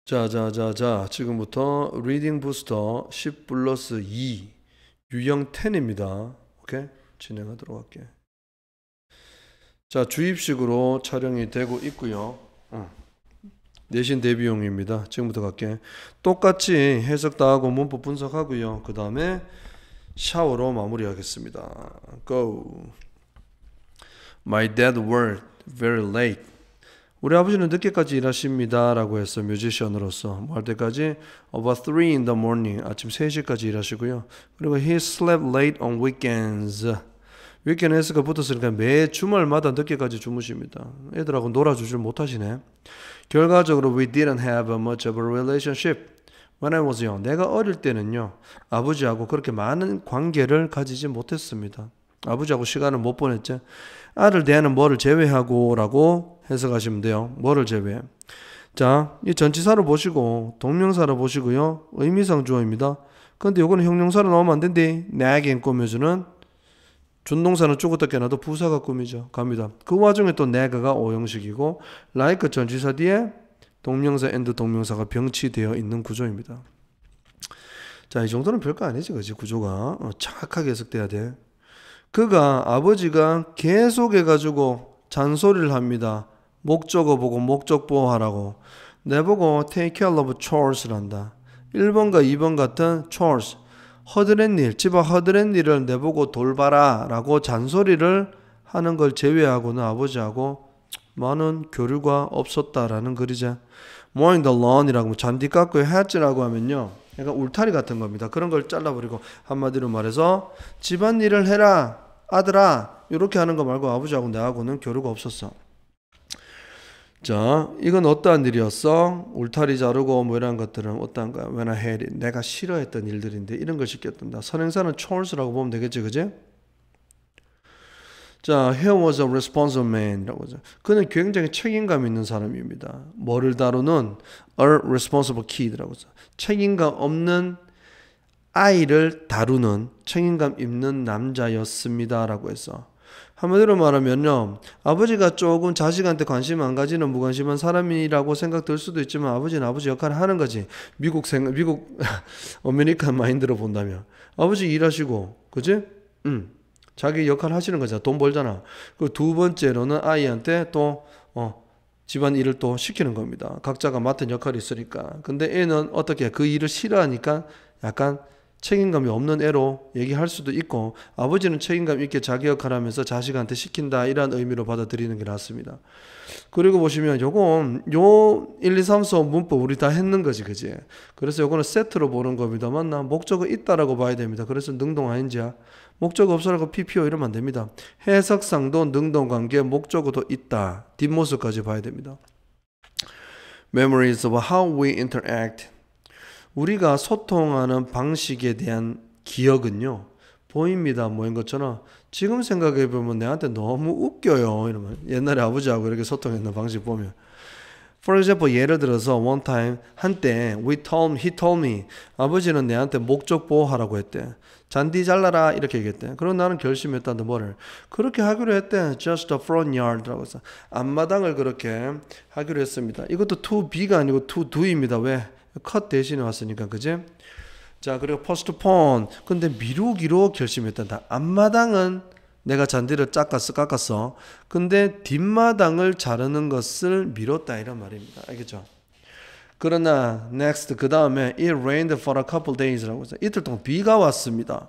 자. 지금부터 리딩 부스터 10 플러스 2 유형 10입니다. 오케이? 진행하도록 할게. 자, 주입식으로 촬영이 되고 있고요. 내신 대비용입니다. 지금부터 갈게. 똑같이 해석 다 하고 문법 분석하고요. 그 다음에 샤워로 마무리하겠습니다. Go. My dad worked very late. 우리 아버지는 늦게까지 일하십니다 라고 해서 뮤지션으로서 뭐 할 때까지 about 3 in the morning 아침 3시까지 일하시고요. 그리고 he slept late on weekends. 위켄드가 붙었으니까 매 주말마다 늦게까지 주무십니다. 애들하고 놀아주질 못하시네. 결과적으로 we didn't have much of a relationship when I was young. 내가 어릴 때는요 아버지하고 그렇게 많은 관계를 가지지 못했습니다. 아버지하고 시간을 못 보냈죠. 아들 대하는 뭐를 제외하고 라고 해석하시면 돼요. 뭐를 제외해? 자, 이 전치사를 보시고 동명사를 보시고요. 의미상 주어입니다. 근데 요거는 형용사로 나오면 안 된대. 내겐 꾸며주는 준동사는 죽었다 깨나도 부사가 꾸미죠. 갑니다. 그 와중에 또 내가가 오형식이고 like 전치사 뒤에 동명사 and 동명사가 병치되어 있는 구조입니다. 자, 이 정도는 별거 아니지, 그지? 구조가 정확하게 해석돼야 돼. 그가 아버지가 계속 해가지고 잔소리를 합니다. 목적어 보고 목적보 하라고. 내보고 take care of chores를 한다. 1번과 2번 같은 chores, 허드렛 일, 집 앞 허드렛 일을 내보고 돌봐라 라고 잔소리를 하는 걸 제외하고는 아버지하고 많은 교류가 없었다라는 글이죠. mowing the lawn이라고 잔디 깎고 해야지라고 하면요, 약간 울타리 같은 겁니다. 그런 걸 잘라버리고 한마디로 말해서 집안일을 해라 아들아 이렇게 하는 거 말고 아버지하고 내하고는 교류가 없었어. 자, 이건 어떠한 일이었어? 울타리 자르고 뭐 이런 것들은 어떠한 거야? When I hate it. 내가 싫어했던 일들인데 이런 걸 시켰단다. 선행사는 chores라고 보면 되겠지, 그지? 자, he was a responsible man이라고 하죠. 그는 굉장히 책임감 있는 사람입니다. 뭐를 다루는 a responsible kid라고 하죠. 책임감 없는 아이를 다루는 책임감 있는 남자였습니다라고 해서 한마디로 말하면요, 아버지가 조금 자식한테 관심 안 가지는 무관심한 사람이라고 생각될 수도 있지만 아버지는 아버지 역할을 하는 거지. 미국 아메리칸 마인드로 본다면 아버지 일하시고, 그지? 자기 역할 하시는 거잖아. 돈 벌잖아. 그 두 번째로는 아이한테 또 집안 일을 또 시키는 겁니다. 각자가 맡은 역할이 있으니까. 근데 애는 어떻게 그 일을 싫어하니까 약간 책임감이 없는 애로 얘기할 수도 있고, 아버지는 책임감 있게 자기 역할 하면서 자식한테 시킨다 이런 의미로 받아들이는 게 낫습니다. 그리고 보시면 요건 요 1, 2, 3, 4 문법 우리 다 했는 거지, 그지? 그래서 요거는 세트로 보는 겁니다. 맞나? 목적어 있다라고 봐야 됩니다. 그래서 능동 아닌지야. 목적어 없어라고 PPO 이러면 안 됩니다. 해석상도 능동관계 목적어도 있다. 뒷모습까지 봐야 됩니다. Memories of how we interact. 우리가 소통하는 방식에 대한 기억은요, 보입니다. 뭐인 것처럼 지금 생각해보면 내한테 너무 웃겨요. 이러면 옛날에 아버지하고 이렇게 소통했는 방식 보면, For example, 예를 들어서 one time, 한때 he told me, 아버지는 내한테 목적 보호하라고 했대. 잔디 잘라라 이렇게 얘기했대. 그럼 나는 결심했다는데 뭐를 그렇게 하기로 했대. Just the front yard라고 해서 앞마당을 그렇게 하기로 했습니다. 이것도 to be가 아니고 to do입니다. 왜? 컷 대신에 왔으니까, 그지? 자, 그리고 postpone. 근데 미루기로 결심했단다. 앞마당은 내가 잔디를 깎았어. 근데 뒷마당을 자르는 것을 미뤘다 이런 말입니다. 알겠죠? 그러나 next 그 다음에 it rained for a couple days라고 해서 이틀 동안 비가 왔습니다.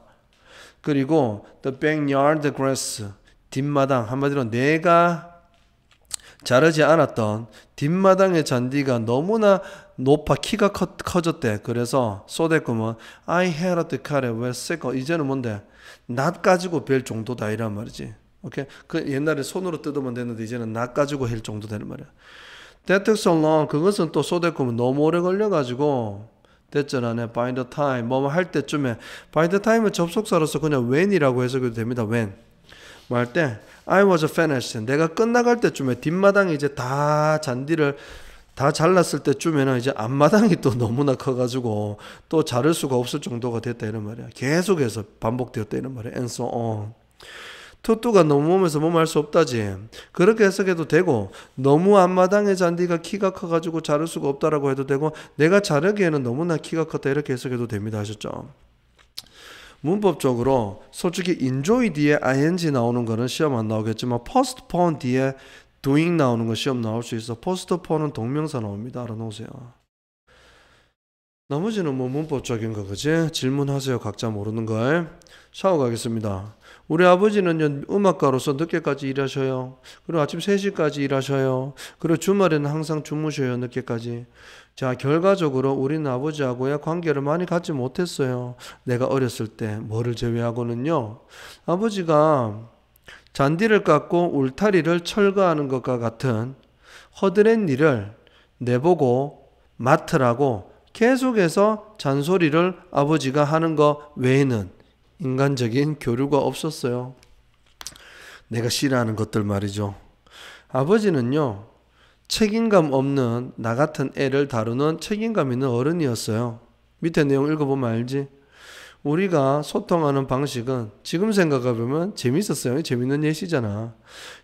그리고 the backyard grass 뒷마당, 한마디로 내가 자르지 않았던 뒷마당의 잔디가 너무나 높아 키가 커졌대. 그래서 쏟았구먼 I had to cut it with sickle. 이제는 뭔데? 낫 가지고 벨 정도다 이란 말이지. 오케이? 그 옛날에 손으로 뜯으면 됐는데 이제는 낫 가지고 할 정도 되는 말이야. That took so long. 그것은 또 쏟았구먼 너무 오래 걸려가지고 됐잖아. by the time 뭐 할 때쯤에 by the time은 접속사로서 그냥 when이라고 해석해도 됩니다. when 뭐 할 때 I was finished. 내가 끝나갈 때쯤에 뒷마당이 이제 다 잔디를 다 잘랐을 때쯤에는 이제 앞마당이 또 너무나 커가지고 또 자를 수가 없을 정도가 됐다 이런 말이야. 계속해서 반복되었다 이런 말이야. And so on. 투뚜가 너무 오면서 뭐 할 수 없다지. 그렇게 해석해도 되고, 너무 앞마당의 잔디가 키가 커가지고 자를 수가 없다라고 해도 되고, 내가 자르기에는 너무나 키가 컸다 이렇게 해석해도 됩니다. 아셨죠? 문법적으로 솔직히 enjoy 뒤에 ing 나오는 거는 시험 안 나오겠지만 postpone 뒤에 doing 나오는 거 시험 나올 수 있어. postpone은 동명사 나옵니다. 알아놓으세요. 나머지는 뭐 문법적인 거 그지? 질문하세요. 각자 모르는 거. 샤워 가겠습니다. 우리 아버지는 음악가로서 늦게까지 일하셔요. 그리고 아침 3시까지 일하셔요. 그리고 주말에는 항상 주무셔요. 늦게까지. 자, 결과적으로 우리는 아버지하고의 관계를 많이 갖지 못했어요. 내가 어렸을 때 뭐를 제외하고는요. 아버지가 잔디를 깎고 울타리를 철거하는 것과 같은 허드렛 일을 내보고 맡으라고 계속해서 잔소리를 아버지가 하는 것 외에는 인간적인 교류가 없었어요. 내가 싫어하는 것들 말이죠. 아버지는요, 책임감 없는 나 같은 애를 다루는 책임감 있는 어른이었어요. 밑에 내용 읽어보면 알지? 우리가 소통하는 방식은 지금 생각해보면 재밌었어요. 재밌는 예시잖아.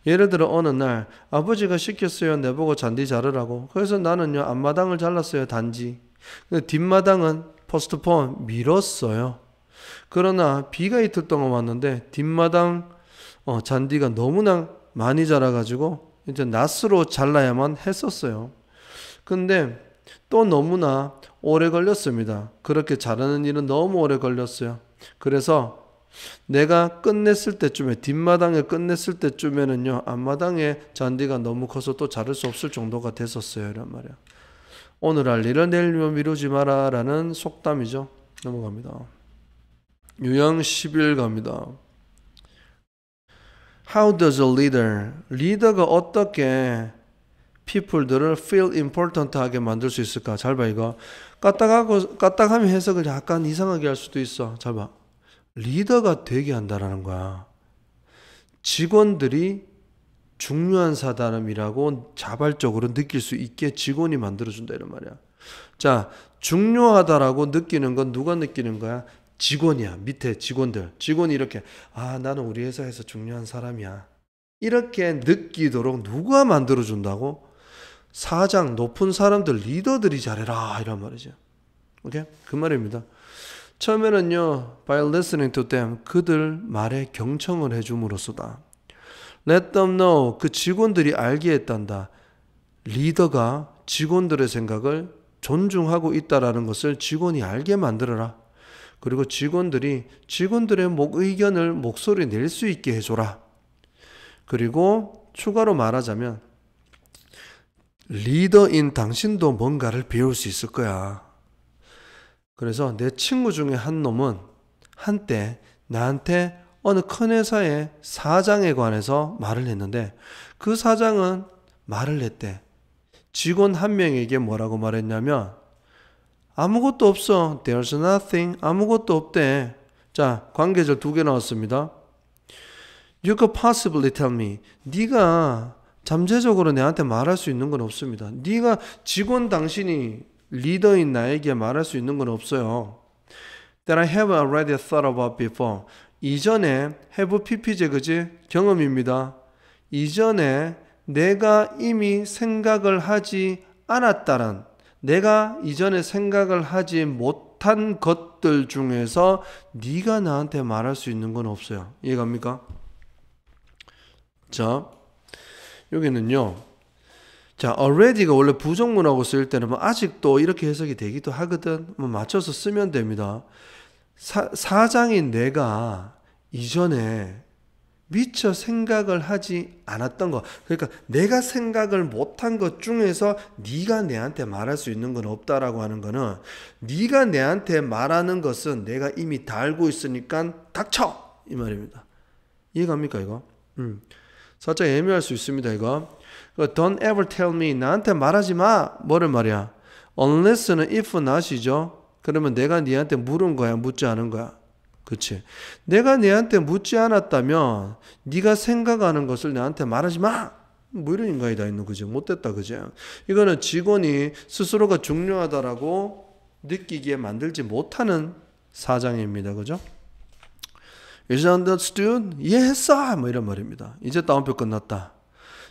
예를 들어 어느 날 아버지가 시켰어요. 내보고 잔디 자르라고. 그래서 나는요, 앞마당을 잘랐어요. 단지. 뒷마당은 포스트폰 미뤘어요. 그러나 비가 이틀 동안 왔는데 뒷마당 잔디가 너무나 많이 자라가지고 이제 낫으로 잘라야만 했었어요. 근데 또 너무나 오래 걸렸습니다. 그렇게 자라는 일은 너무 오래 걸렸어요. 그래서 내가 끝냈을 때쯤에 뒷마당에 끝냈을 때쯤에는요, 앞마당에 잔디가 너무 커서 또 자를 수 없을 정도가 됐었어요. 이란 말이야. 오늘 할 일은 내일 미루지 마라 라는 속담이죠. 넘어갑니다. 유형 11 갑니다. How does a leader, 리더가 어떻게 people들을 feel important 하게 만들 수 있을까? 잘 봐, 이거. 까딱하면 해석을 약간 이상하게 할 수도 있어. 잘 봐. 리더가 되게 한다라는 거야. 직원들이 중요한 사람이라고 자발적으로 느낄 수 있게 직원이 만들어준다 이런 말이야. 자, 중요하다라고 느끼는 건 누가 느끼는 거야? 직원이야. 밑에 직원들. 직원이 이렇게 나는 우리 회사에서 중요한 사람이야. 이렇게 느끼도록 누가 만들어준다고? 사장, 높은 사람들, 리더들이 잘해라 이런 말이죠. 오케이? 그 말입니다. 처음에는요, by listening to them, 그들 말에 경청을 해줌으로써다. Let them know, 그 직원들이 알게 했단다. 리더가 직원들의 생각을 존중하고 있다라는 것을 직원이 알게 만들어라. 그리고 직원들의 의견을 목소리 낼 수 있게 해줘라. 그리고 추가로 말하자면 리더인 당신도 뭔가를 배울 수 있을 거야. 그래서 내 친구 중에 한 놈은 한때 나한테 어느 큰 회사의 사장에 관해서 말을 했는데 그 사장은 말을 했대. 직원 한 명에게 뭐라고 말했냐면 아무것도 없어. There's nothing. 아무것도 없대. 자, 관계절 2개 나왔습니다. You could possibly tell me. 네가 잠재적으로 내한테 말할 수 있는 건 없습니다. 네가 직원 당신이 리더인 나에게 말할 수 있는 건 없어요. That I have already thought about before. 이전에 have ppj 그지? 경험입니다. 이전에 내가 이미 생각을 하지 않았다란 내가 이전에 생각을 하지 못한 것들 중에서 네가 나한테 말할 수 있는 건 없어요. 이해갑니까? 자, 여기는요. 자, already가 원래 부정문하고 쓰일 때는 뭐 아직도 이렇게 해석이 되기도 하거든. 뭐 맞춰서 쓰면 됩니다. 사장인 내가 이전에 미처 생각을 하지 않았던 것, 그러니까 내가 생각을 못한 것 중에서 네가 내한테 말할 수 있는 건 없다라고 하는 거는 네가 내한테 말하는 것은 내가 이미 다 알고 있으니까 닥쳐! 이 말입니다. 이해갑니까 이거? 살짝 애매할 수 있습니다 이거. Don't ever tell me, 나한테 말하지 마. 뭐를 말이야? Unless는 if not이죠. 그러면 내가 네한테 물은 거야, 묻지 않은 거야? 그치? 내가 네한테 묻지 않았다면 네가 생각하는 것을 내한테 말하지 마. 뭐 이런 인간이 다 있는 거지. 못됐다 그지? 이거는 직원이 스스로가 중요하다라고 느끼기에 만들지 못하는 사장입니다. 그죠? Is it understood? 이해했어! 뭐 이런 말입니다. 이제 따옴표 끝났다.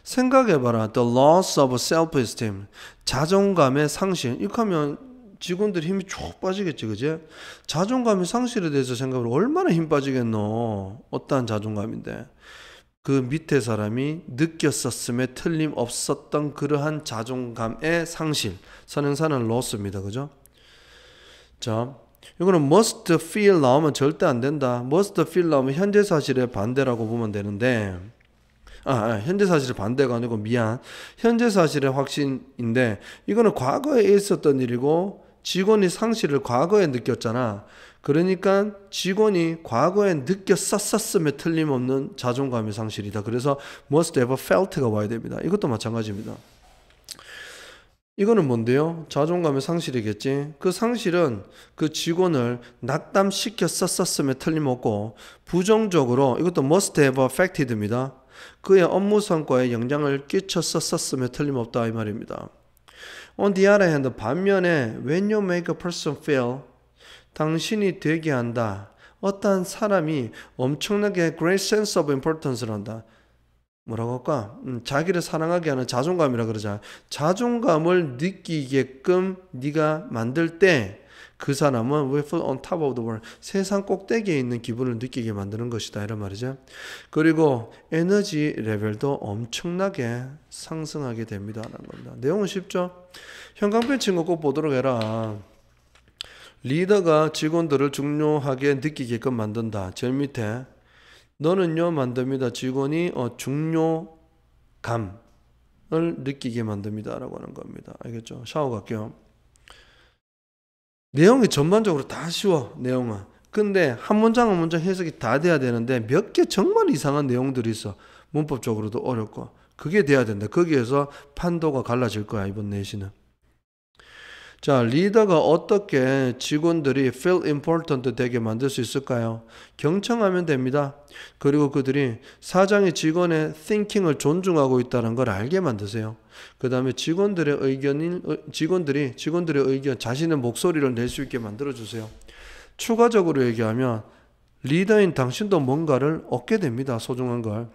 생각해봐라. The loss of self-esteem. 자존감의 상실. 이렇게 하면 직원들 힘이 쭉 빠지겠지, 그지? 자존감의 상실에 대해서 생각을 얼마나 힘 빠지겠노? 어떠한 자존감인데. 그 밑에 사람이 느꼈었음에 틀림없었던 그러한 자존감의 상실. 선행사는 loss입니다. 그죠? 자, 이거는 must feel 나오면 절대 안 된다. must feel 나오면 현재 사실의 반대라고 보면 되는데, 현재 사실의 반대가 아니고 미안. 현재 사실의 확신인데, 이거는 과거에 있었던 일이고, 직원이 상실을 과거에 느꼈잖아. 그러니까 직원이 과거에 느꼈었음에 틀림없는 자존감의 상실이다. 그래서 must have felt가 와야 됩니다. 이것도 마찬가지입니다. 이거는 뭔데요? 자존감의 상실이겠지. 그 상실은 그 직원을 낙담시켰었음에 틀림없고 부정적으로 이것도 must have affected입니다. 그의 업무 성과에 영향을 끼쳤었음에 틀림없다 이 말입니다. On the other hand, 반면에 when you make a person feel 당신이 되게 한다. 어떠한 사람이 엄청나게 great sense of importance를 한다. 뭐라고 할까? 자기를 사랑하게 하는 자존감이라 그러잖아. 자존감을 느끼게끔 네가 만들 때 그 사람은 will feel on top of the world. 세상 꼭대기에 있는 기분을 느끼게 만드는 것이다. 이런 말이죠. 그리고 에너지 레벨도 엄청나게 상승하게 됩니다. 라는 겁니다. 내용은 쉽죠? 형광펜 친 거 꼭 보도록 해라. 리더가 직원들을 중요하게 느끼게끔 만든다. 제일 밑에 너는요 만듭니다. 직원이 중요감을 느끼게 만듭니다. 라고 하는 겁니다. 알겠죠? 샤워 갈게요. 내용이 전반적으로 다 쉬워. 내용은. 근데 한 문장 한 문장 해석이 다 돼야 되는데 몇 개 정말 이상한 내용들이 있어. 문법적으로도 어렵고. 그게 돼야 된다. 거기에서 판도가 갈라질 거야. 이번 내신은. 자, 리더가 어떻게 직원들이 feel important 되게 만들 수 있을까요? 경청하면 됩니다. 그리고 그들이 사장이 직원의 thinking을 존중하고 있다는 걸 알게 만드세요. 그 다음에 직원들의 의견, 자신의 목소리를 낼 수 있게 만들어주세요. 추가적으로 얘기하면 리더인 당신도 뭔가를 얻게 됩니다. 소중한 걸.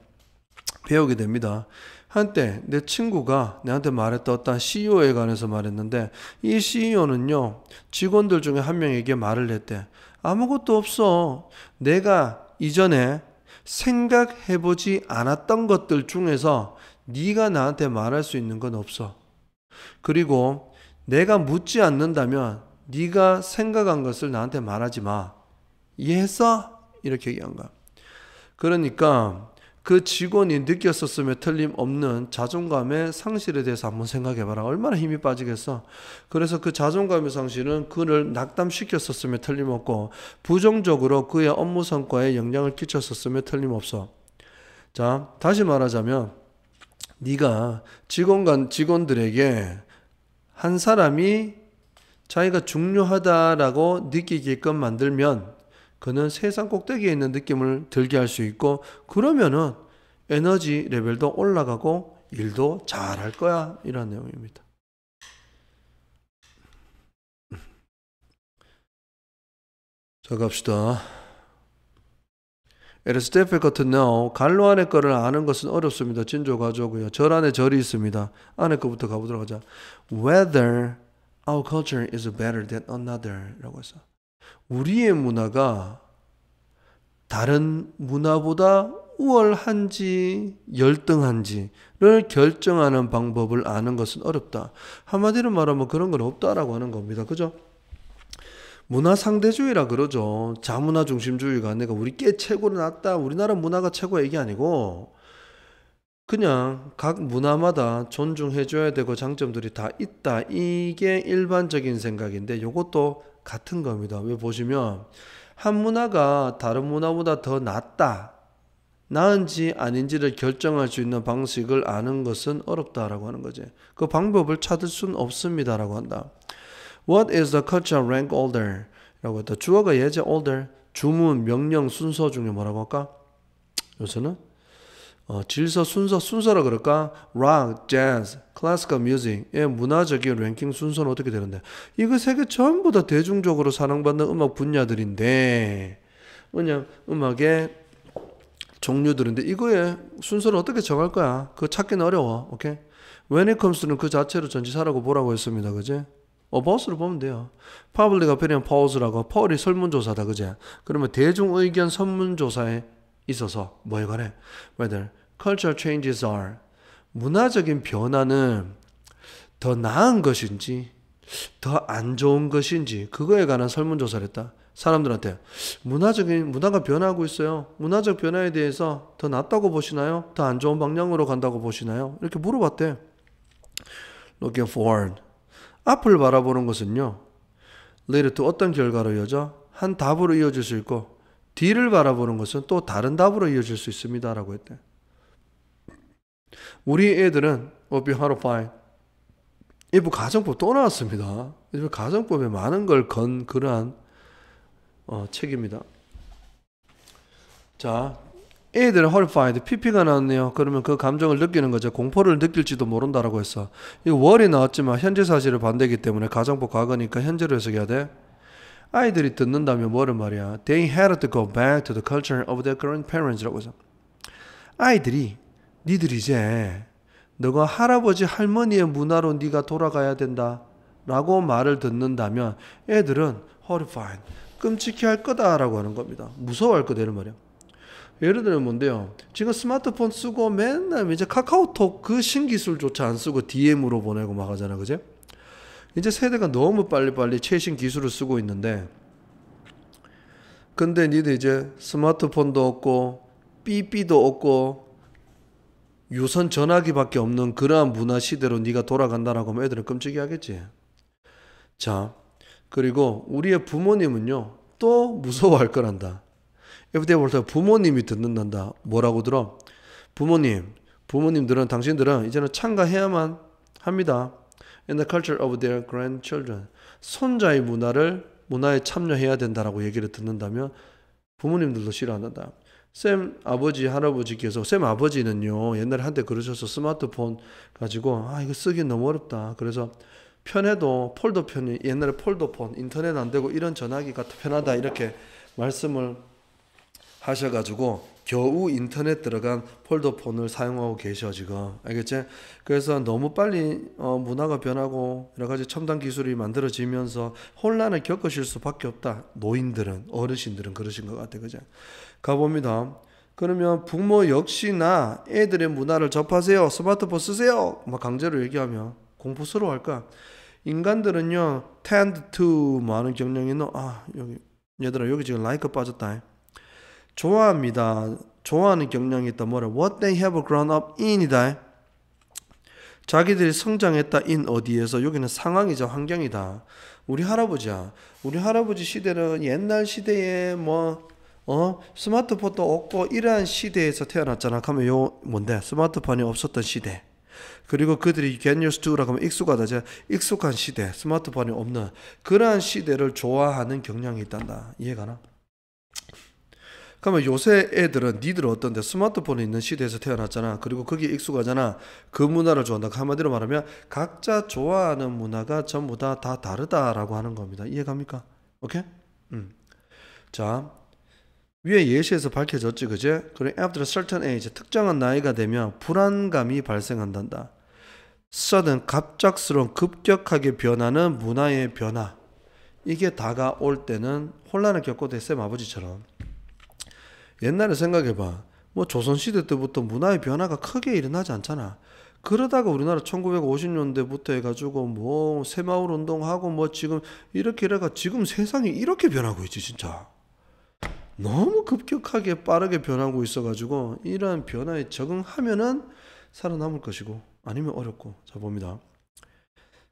배우게 됩니다. 한때 내 친구가 내한테 말했던 어떤 CEO에 관해서 말했는데 이 CEO는요 직원들 중에 한 명에게 말을 했대. 아무것도 없어. 내가 이전에 생각해보지 않았던 것들 중에서 네가 나한테 말할 수 있는 건 없어. 그리고 내가 묻지 않는다면 네가 생각한 것을 나한테 말하지 마. 이해했어? 이렇게 얘기한 거야. 그러니까 그 직원이 느꼈었음에 틀림없는 자존감의 상실에 대해서 한번 생각해봐라. 얼마나 힘이 빠지겠어. 그래서 그 자존감의 상실은 그를 낙담시켰었음에 틀림없고 부정적으로 그의 업무 성과에 영향을 끼쳤었음에 틀림없어. 자, 다시 말하자면 네가 직원들에게 한 사람이 자기가 중요하다라고 느끼게끔 만들면 그는 세상 꼭대기에 있는 느낌을 들게 할 수 있고 그러면은 에너지 레벨도 올라가고 일도 잘할 거야. 이런 내용입니다. 자, 갑시다. It is difficult to know. 갈로 안에 거를 아는 것은 어렵습니다. 진조 가져오고요. 절 안에 절이 있습니다. 안에 거부터 가보도록 하자. Whether our culture is better than another 라고 해서 우리의 문화가 다른 문화보다 우월한지 열등한지를 결정하는 방법을 아는 것은 어렵다. 한마디로 말하면 그런 건 없다라고 하는 겁니다. 그죠? 문화 상대주의라 그러죠. 자문화 중심주의가 내가 우리 게 최고로 낫다. 우리나라 문화가 최고야 이게 아니고 그냥 각 문화마다 존중해줘야 되고 장점들이 다 있다. 이게 일반적인 생각인데 이것도 같은 겁니다. 왜 보시면 한 문화가 다른 문화보다 더 낫다. 나은지 아닌지를 결정할 수 있는 방식을 아는 것은 어렵다라고 하는 거지. 그 방법을 찾을 수는 없습니다라고 한다. What is the cultural rank order? 라고 했다. 주어가 예제 order, 주문, 명령, 순서 중에 뭐라고 할까? 요새는 질서, 순서라 그럴까? Rock, Jazz, Classical Music의 문화적인 랭킹 순서는 어떻게 되는데? 이거 세 개 전부 다 대중적으로 사랑받는 음악 분야들인데 음악의 종류들인데 이거의 순서를 어떻게 정할 거야? 그거 찾기는 어려워. 오케이? When it comes to는 그 자체로 전치사라고 보라고 했습니다. 그지? about를 보면 돼요. public opinion polls라고 폴이 설문조사다. 그지? 그러면 대중의견 설문조사에 있어서 뭐에 관해? Whether cultural changes are 문화적인 변화는 더 나은 것인지 더 안 좋은 것인지 그거에 관한 설문조사를 했다. 사람들한테 문화가 변화하고 있어요. 문화적 변화에 대해서 더 낫다고 보시나요? 더 안 좋은 방향으로 간다고 보시나요? 이렇게 물어봤대. Looking forward. 앞을 바라보는 것은요. lead to 어떤 결과로 이어져? 한 답으로 이어질 수 있고 뒤를 바라보는 것은 또 다른 답으로 이어질 수 있습니다. 라고 했대. 우리 애들은 will be horrified. 이부 가정법 또 나왔습니다. 이부 가정법에 많은 걸 건 그러한 책입니다. 자, 애들은 horrified, PP가 나왔네요. 그러면 그 감정을 느끼는 거죠. 공포를 느낄지도 모른다라고 했어. 이거 월이 나왔지만 현재 사실을 반대이기 때문에 가정법 과거니까 현재로 해석해야 돼. 아이들이 듣는다면 뭐를 말이야? They had to go back to the culture of their grandparents라고 해서 아이들이 니들 이제 너가 할아버지 할머니의 문화로 네가 돌아가야 된다 라고 말을 듣는다면 애들은 horrified, 끔찍해할 거다라고 하는 겁니다. 무서워할 거다 이런 말이야. 예를 들면 뭔데요? 지금 스마트폰 쓰고 맨날 이제 카카오톡 그 신기술조차 안 쓰고 DM으로 보내고 막 하잖아. 그지? 이제 세대가 너무 빨리빨리 최신 기술을 쓰고 있는데 근데 니들 이제 스마트폰도 없고 삐삐도 없고 유선 전화기밖에 없는 그러한 문화 시대로 네가 돌아간다라고 하면 애들은 끔찍해 하겠지. 자, 그리고 우리의 부모님은요 또 무서워할 거란다. if they were 부모님이 듣는단다. 뭐라고 들어? 부모님들은 당신들은 이제는 참가해야만 합니다. in the culture of their grandchildren. 손자의 문화에 참여해야 된다라고 얘기를 듣는다면 부모님들도 싫어한다. 쌤 아버지 할아버지께서 쌤 아버지는요 옛날에 한때 그러셔서 스마트폰 가지고 이거 쓰기 너무 어렵다. 그래서 편해도 폴더폰이 옛날에 폴더폰 인터넷 안 되고 이런 전화기가 편하다 이렇게 말씀을 하셔가지고 겨우 인터넷 들어간 폴더폰을 사용하고 계셔 지금. 알겠지? 그래서 너무 빨리 문화가 변하고 여러 가지 첨단 기술이 만들어지면서 혼란을 겪으실 수밖에 없다. 노인들은 어르신들은 그러신 것 같아. 그죠? 가봅니다. 그러면 부모 역시나 애들의 문화를 접하세요. 스마트폰 쓰세요. 막 강제로 얘기하면 공포스러워할까? 인간들은요 tend to 많은 경향이 있는 여기 얘들아 여기 지금 like 빠졌다. 좋아합니다. 좋아하는 경향이 있다. 뭐래? What they have grown up in이다. 자기들이 성장했다 in 어디에서 여기는 상황이자 환경이다. 우리 할아버지야. 우리 할아버지 시대는 옛날 시대에 스마트폰도 없고 이러한 시대에서 태어났잖아. 그러면 요 뭔데? 스마트폰이 없었던 시대. 그리고 그들이 get used to라고 하면 익숙하다. 익숙한 시대. 스마트폰이 없는 그러한 시대를 좋아하는 경향이 있단다. 이해가나? 그러면 요새 애들은 니들은 어떤데? 스마트폰이 있는 시대에서 태어났잖아. 그리고 거기에 익숙하잖아. 그 문화를 좋아한다. 한마디로 말하면 각자 좋아하는 문화가 전부 다 다르다라고 하는 겁니다. 이해갑니까? 오케이? 자, 위에 예시에서 밝혀졌지, 그제? 그래, after a certain age, 특정한 나이가 되면 불안감이 발생한단다. sudden, 갑작스러운 급격하게 변하는 문화의 변화. 이게 다가올 때는 혼란을 겪고 돼, 쌤 아버지처럼. 옛날에 생각해봐. 조선시대 때부터 문화의 변화가 크게 일어나지 않잖아. 그러다가 우리나라 1950년대부터 해가지고 새마을 운동하고 지금 이렇게 이래가 지금 세상이 이렇게 변하고 있지, 진짜. 너무 급격하게 빠르게 변하고 있어가지고 이러한 변화에 적응하면은 살아남을 것이고 아니면 어렵고. 자, 봅니다.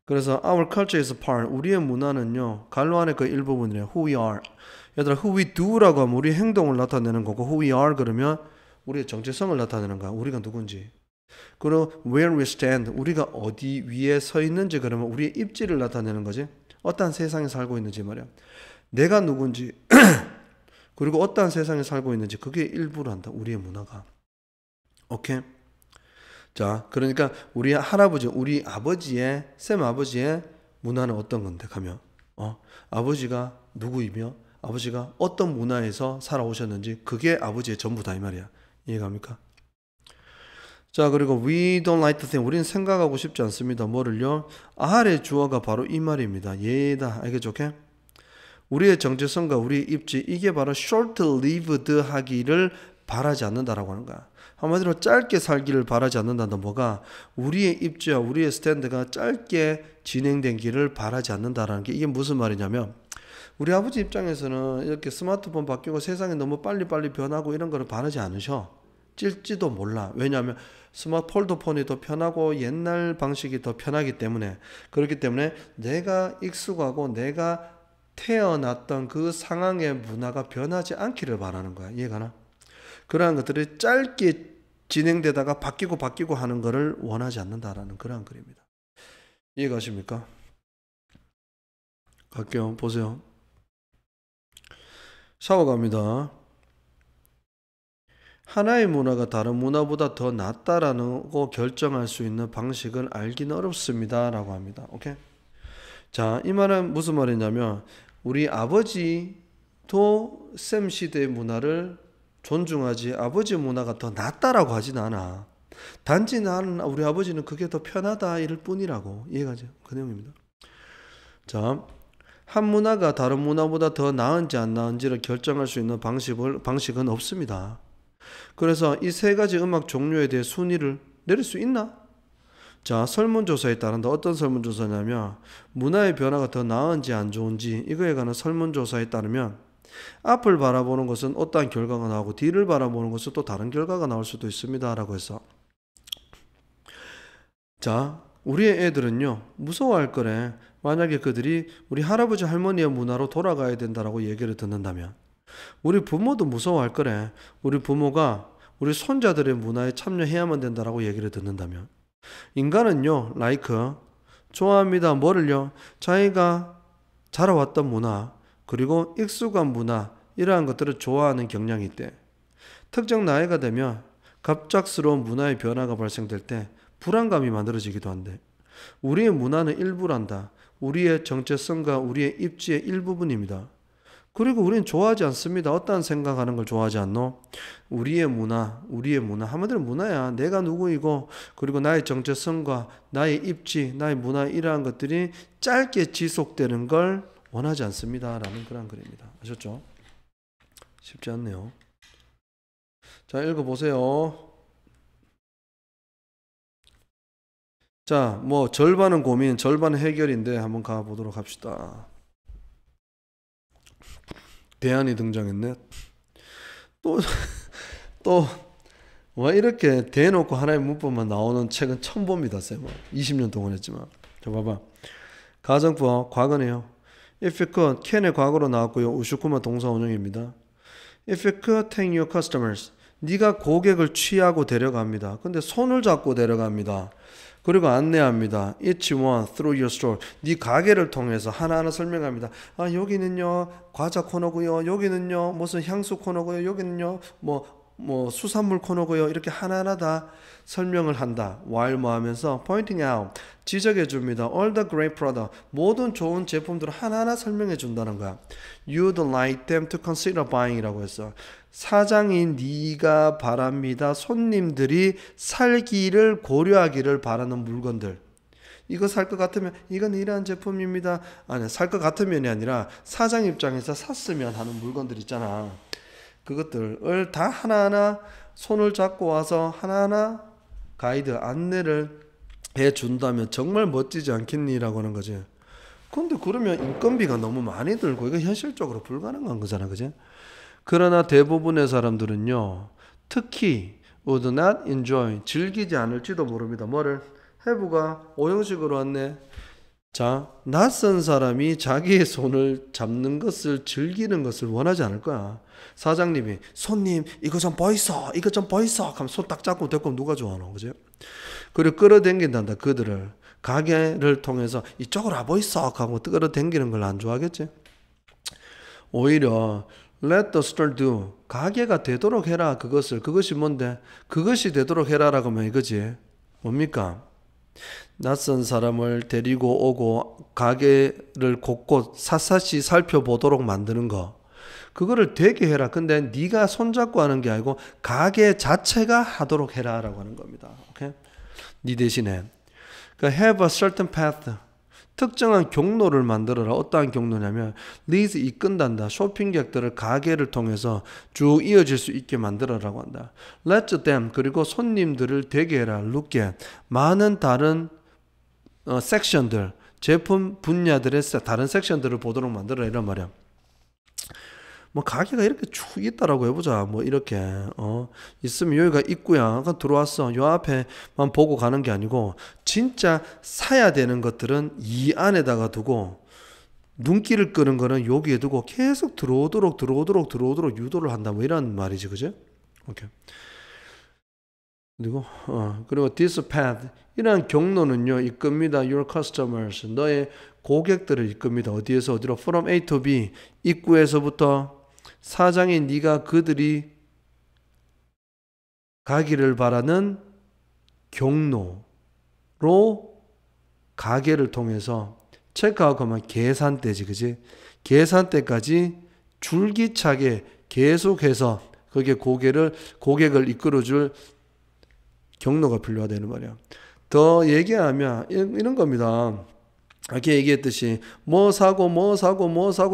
그래서 our culture is a part. 우리의 문화는요 갈로 안에 그 일부분이래요. who we are. 얘들아 who we do라고 하면 우리의 행동을 나타내는 거고 who we are 그러면 우리의 정체성을 나타내는 거야. 우리가 누군지. 그리고 where we stand. 우리가 어디 위에 서 있는지 그러면 우리의 입지를 나타내는 거지. 어떠한 세상에 살고 있는지 말이야. 내가 누군지 그리고 어떠한 세상에 살고 있는지 그게 일부란다. 우리의 문화가. 오케이? 자, 그러니까 우리 할아버지, 우리 아버지의 쌤 아버지의 문화는 어떤 건데 가면 아버지가 누구이며 아버지가 어떤 문화에서 살아오셨는지 그게 아버지의 전부다 이 말이야. 이해갑니까? 자, 그리고 we don't like to think. 우리는 생각하고 싶지 않습니다. 뭐를요? 아래 주어가 바로 이 말입니다. 얘다. 알겠죠? 오케이? 우리의 정체성과 우리의 입지, 이게 바로 short-lived 하기를 바라지 않는다라고 하는 거야. 한마디로 짧게 살기를 바라지 않는다는 뭐가 우리의 입지와 우리의 스탠드가 짧게 진행된 길을 바라지 않는다라는 게 이게 무슨 말이냐면 우리 아버지 입장에서는 이렇게 스마트폰 바뀌고 세상이 너무 빨리빨리 변하고 이런 거를 바라지 않으셔. 찔지도 몰라. 왜냐하면 폴더폰이 더 편하고 옛날 방식이 더 편하기 때문에 그렇기 때문에 내가 익숙하고 내가 태어났던 그 상황의 문화가 변하지 않기를 바라는 거야. 이해가나? 그러한 것들이 짧게 진행되다가 바뀌고 하는 것을 원하지 않는다라는 그러한 글입니다. 이해가십니까? 갈게요. 보세요. 샤워 갑니다. 하나의 문화가 다른 문화보다 더 낫다라는 거 결정할 수 있는 방식은 알기는 어렵습니다. 라고 합니다. 오케이? 자, 이 말은 무슨 말이냐면 우리 아버지도 쌤 시대의 문화를 존중하지 아버지 문화가 더 낫다라고 하진 않아. 단지 나는 우리 아버지는 그게 더 편하다 이럴 뿐이라고. 이해가죠? 그 내용입니다. 자, 한 문화가 다른 문화보다 더 나은지 안 나은지를 결정할 수 있는 방식은 없습니다. 그래서 이 세 가지 음악 종류에 대해 순위를 내릴 수 있나? 자, 설문조사에 따른다. 어떤 설문조사냐면 문화의 변화가 더 나은지 안 좋은지 이거에 관한 설문조사에 따르면 앞을 바라보는 것은 어떠한 결과가 나오고 뒤를 바라보는 것은 또 다른 결과가 나올 수도 있습니다. 라고 해서 자, 우리의 애들은요 무서워할 거래. 만약에 그들이 우리 할아버지 할머니의 문화로 돌아가야 된다라고 얘기를 듣는다면 우리 부모도 무서워할 거래. 우리 부모가 우리 손자들의 문화에 참여해야만 된다라고 얘기를 듣는다면 인간은요 좋아합니다. 뭐를요? 자기가 자라왔던 문화 그리고 익숙한 문화 이러한 것들을 좋아하는 경향이 있대. 특정 나이가 되면 갑작스러운 문화의 변화가 발생될 때 불안감이 만들어지기도 한대. 우리의 문화는 일부란다. 우리의 정체성과 우리의 입지의 일부분입니다. 그리고 우리는 좋아하지 않습니다. 어떠한 생각하는 걸 좋아하지 않노? 우리의 문화 한마디로 문화야. 내가 누구이고 그리고 나의 정체성과 나의 입지, 나의 문화 이러한 것들이 짧게 지속되는 걸 원하지 않습니다. 라는 그런 글입니다. 아셨죠? 쉽지 않네요. 자, 읽어보세요. 자, 뭐 절반은 고민, 절반은 해결인데 한번 가보도록 합시다. 대안이 등장했네. 또 왜 이렇게 대놓고 하나의 문법만 나오는 책은 처음 봅니다. 쌤은 20년 동안 했지만. 자, 봐봐. 가정법 과거네요. If you could, can의 과거로 나왔고요. 우슈쿠마 동사 원형입니다. If you could take your customers, 네가 고객을 취하고 데려갑니다. 근데 손을 잡고 데려갑니다. 그리고 안내합니다. Each one through your store. 네 가게를 통해서 하나하나 설명합니다. 아, 여기는요 과자 코너고요. 여기는요 무슨 향수 코너고요. 여기는요 뭐 수산물 코너고요. 이렇게 하나하나 다 설명을 한다. while 뭐 하면서 pointing out 지적해 줍니다. all the great product 모든 좋은 제품들을 하나하나 설명해 준다는 거야. You'd like them to consider buying이라고 했어. 사장인 네가 바랍니다. 손님들이 살기를 고려하기를 바라는 물건들. 이거 살 것 같으면 이건 이러한 제품입니다. 아니, 살 것 같으면이 아니라 사장 입장에서 샀으면 하는 물건들 있잖아. 그것들을 다 하나하나 손을 잡고 와서 하나하나 가이드 안내를 해준다면 정말 멋지지 않겠니라고 하는 거지. 근데 그러면 인건비가 너무 많이 들고 이거 현실적으로 불가능한 거잖아, 그지? 그러나 대부분의 사람들은요 특히 would not enjoy 즐기지 않을지도 모릅니다. 뭐를? have가 오형식으로 왔네. 자, 낯선 사람이 자기의 손을 잡는 것을 즐기는 것을 원하지 않을 거야. 사장님이 손님 이거 좀 보이소 이거 좀 보이소 하면 손 딱 잡고 데리고 누가 좋아하노, 그지? 그리고 끌어당긴단다. 그들을 가게를 통해서 이쪽으로 와보이소 하고 끌어당기는 걸 안 좋아하겠지? 오히려 let the store do 가게가 되도록 해라. 그것이 뭔데? 그것이 되도록 해라라고 하면 이거지. 뭡니까? 낯선 사람을 데리고 오고 가게를 곳곳 샅샅이 살펴보도록 만드는 거. 그거를 되게 해라. 근데 네가 손잡고 하는 게 아니고 가게 자체가 하도록 해라라고 하는 겁니다. 오케이? 네 대신에 그러니까 have a certain path. 특정한 경로를 만들어라. 어떠한 경로냐면 leads 이끈단다. 쇼핑객들을 가게를 통해서 쭉 이어질 수 있게 만들어라고 한다. let them 그리고 손님들을 되게 해라. look at 많은 다른 섹션들 제품 분야들의 다른 섹션들을 보도록 만들어라 이런 말이야. 뭐 가게가 이렇게 쭉 있다라고 해보자. 뭐 이렇게 있으면 여기가 입구야. 들어왔어. 요 앞에만 보고 가는 게 아니고 진짜 사야 되는 것들은 이 안에다가 두고 눈길을 끄는 거는 여기에 두고 계속 들어오도록 유도를 한다. 뭐 이런 말이지, 그죠? 오케이. 그리고 this path 이러한 경로는요 이끕니다. Your customers 너의 고객들을 이끕니다. 어디에서 어디로? From A to B 입구에서부터 사장인 네가 그들이 가기를 바라는 경로로 가게를 통해서 체크아웃하면 계산대지, 그지? 계산대까지 줄기차게 계속해서 거기에 고객을 이끌어줄 경로가 필요하다는 말이야. 더 얘기하면 이런 겁니다. 아까 얘기했듯이 뭐 사고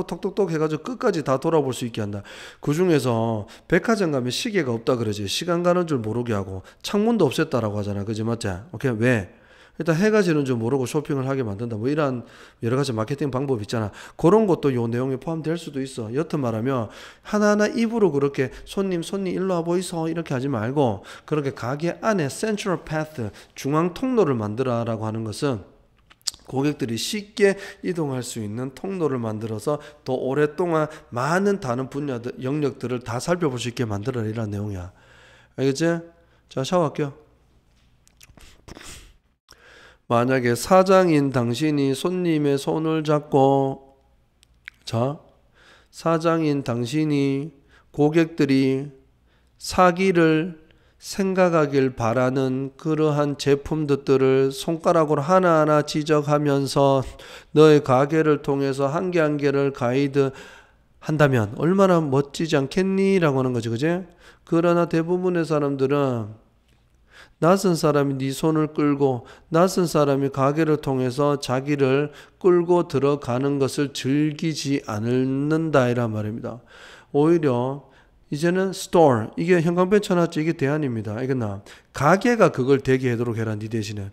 톡톡톡 해가지고 끝까지 다 돌아볼 수 있게 한다. 그 중에서 백화점 가면 시계가 없다 그러지. 시간 가는 줄 모르게 하고 창문도 없앴다라고 하잖아. 그지 맞지? 오케이. 왜? 일단 해가 지는 줄 모르고 쇼핑을 하게 만든다. 뭐 이런 여러 가지 마케팅 방법이 있잖아. 그런 것도 요 내용에 포함될 수도 있어. 여튼 말하면 하나하나 입으로 그렇게 손님 일로 와 보이소 이렇게 하지 말고 그렇게 가게 안에 센트럴 패스 중앙 통로를 만들어라고 하는 것은 고객들이 쉽게 이동할 수 있는 통로를 만들어서 더 오랫동안 많은 다른 분야들, 영역들을 다 살펴볼 수 있게 만들어라 이런 내용이야. 알겠지? 자, 샤워할게요. 만약에 사장인 당신이 손님의 손을 잡고 사장인 당신이 고객들이 사기를 생각하길 바라는 그러한 제품들을 손가락으로 하나하나 지적하면서 너의 가게를 통해서 한 개 한 개를 가이드 한다면 얼마나 멋지지 않겠니? 라고 하는 거지, 그지? 그러나 대부분의 사람들은 낯선 사람이 네 손을 끌고 낯선 사람이 가게를 통해서 자기를 끌고 들어가는 것을 즐기지 않는다 이란 말입니다. 오히려 이제는 store 이게 형광펜 쳐놨죠. 이게 대안입니다. 알겠나? 가게가 그걸 되게 하도록 해라. 네 대신에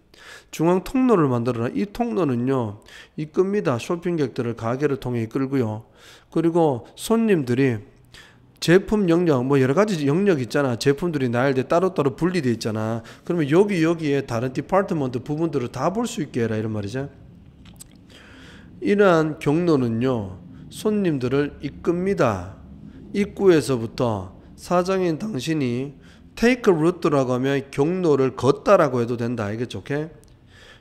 중앙 통로를 만들어라. 이 통로는요 이끕니다. 쇼핑객들을 가게를 통해 이끌고요. 그리고 손님들이 제품 영역 뭐 여러 가지 영역 있잖아. 제품들이 나열돼 따로따로 분리돼 있잖아. 그러면 여기에 다른 디파트먼트 부분들을 다 볼 수 있게 해라 이런 말이죠. 이러한 경로는요 손님들을 이끕니다. 입구에서부터 사장인 당신이 take a route라고 하면 경로를 걷다라고 해도 된다. 알겠죠? 오케이?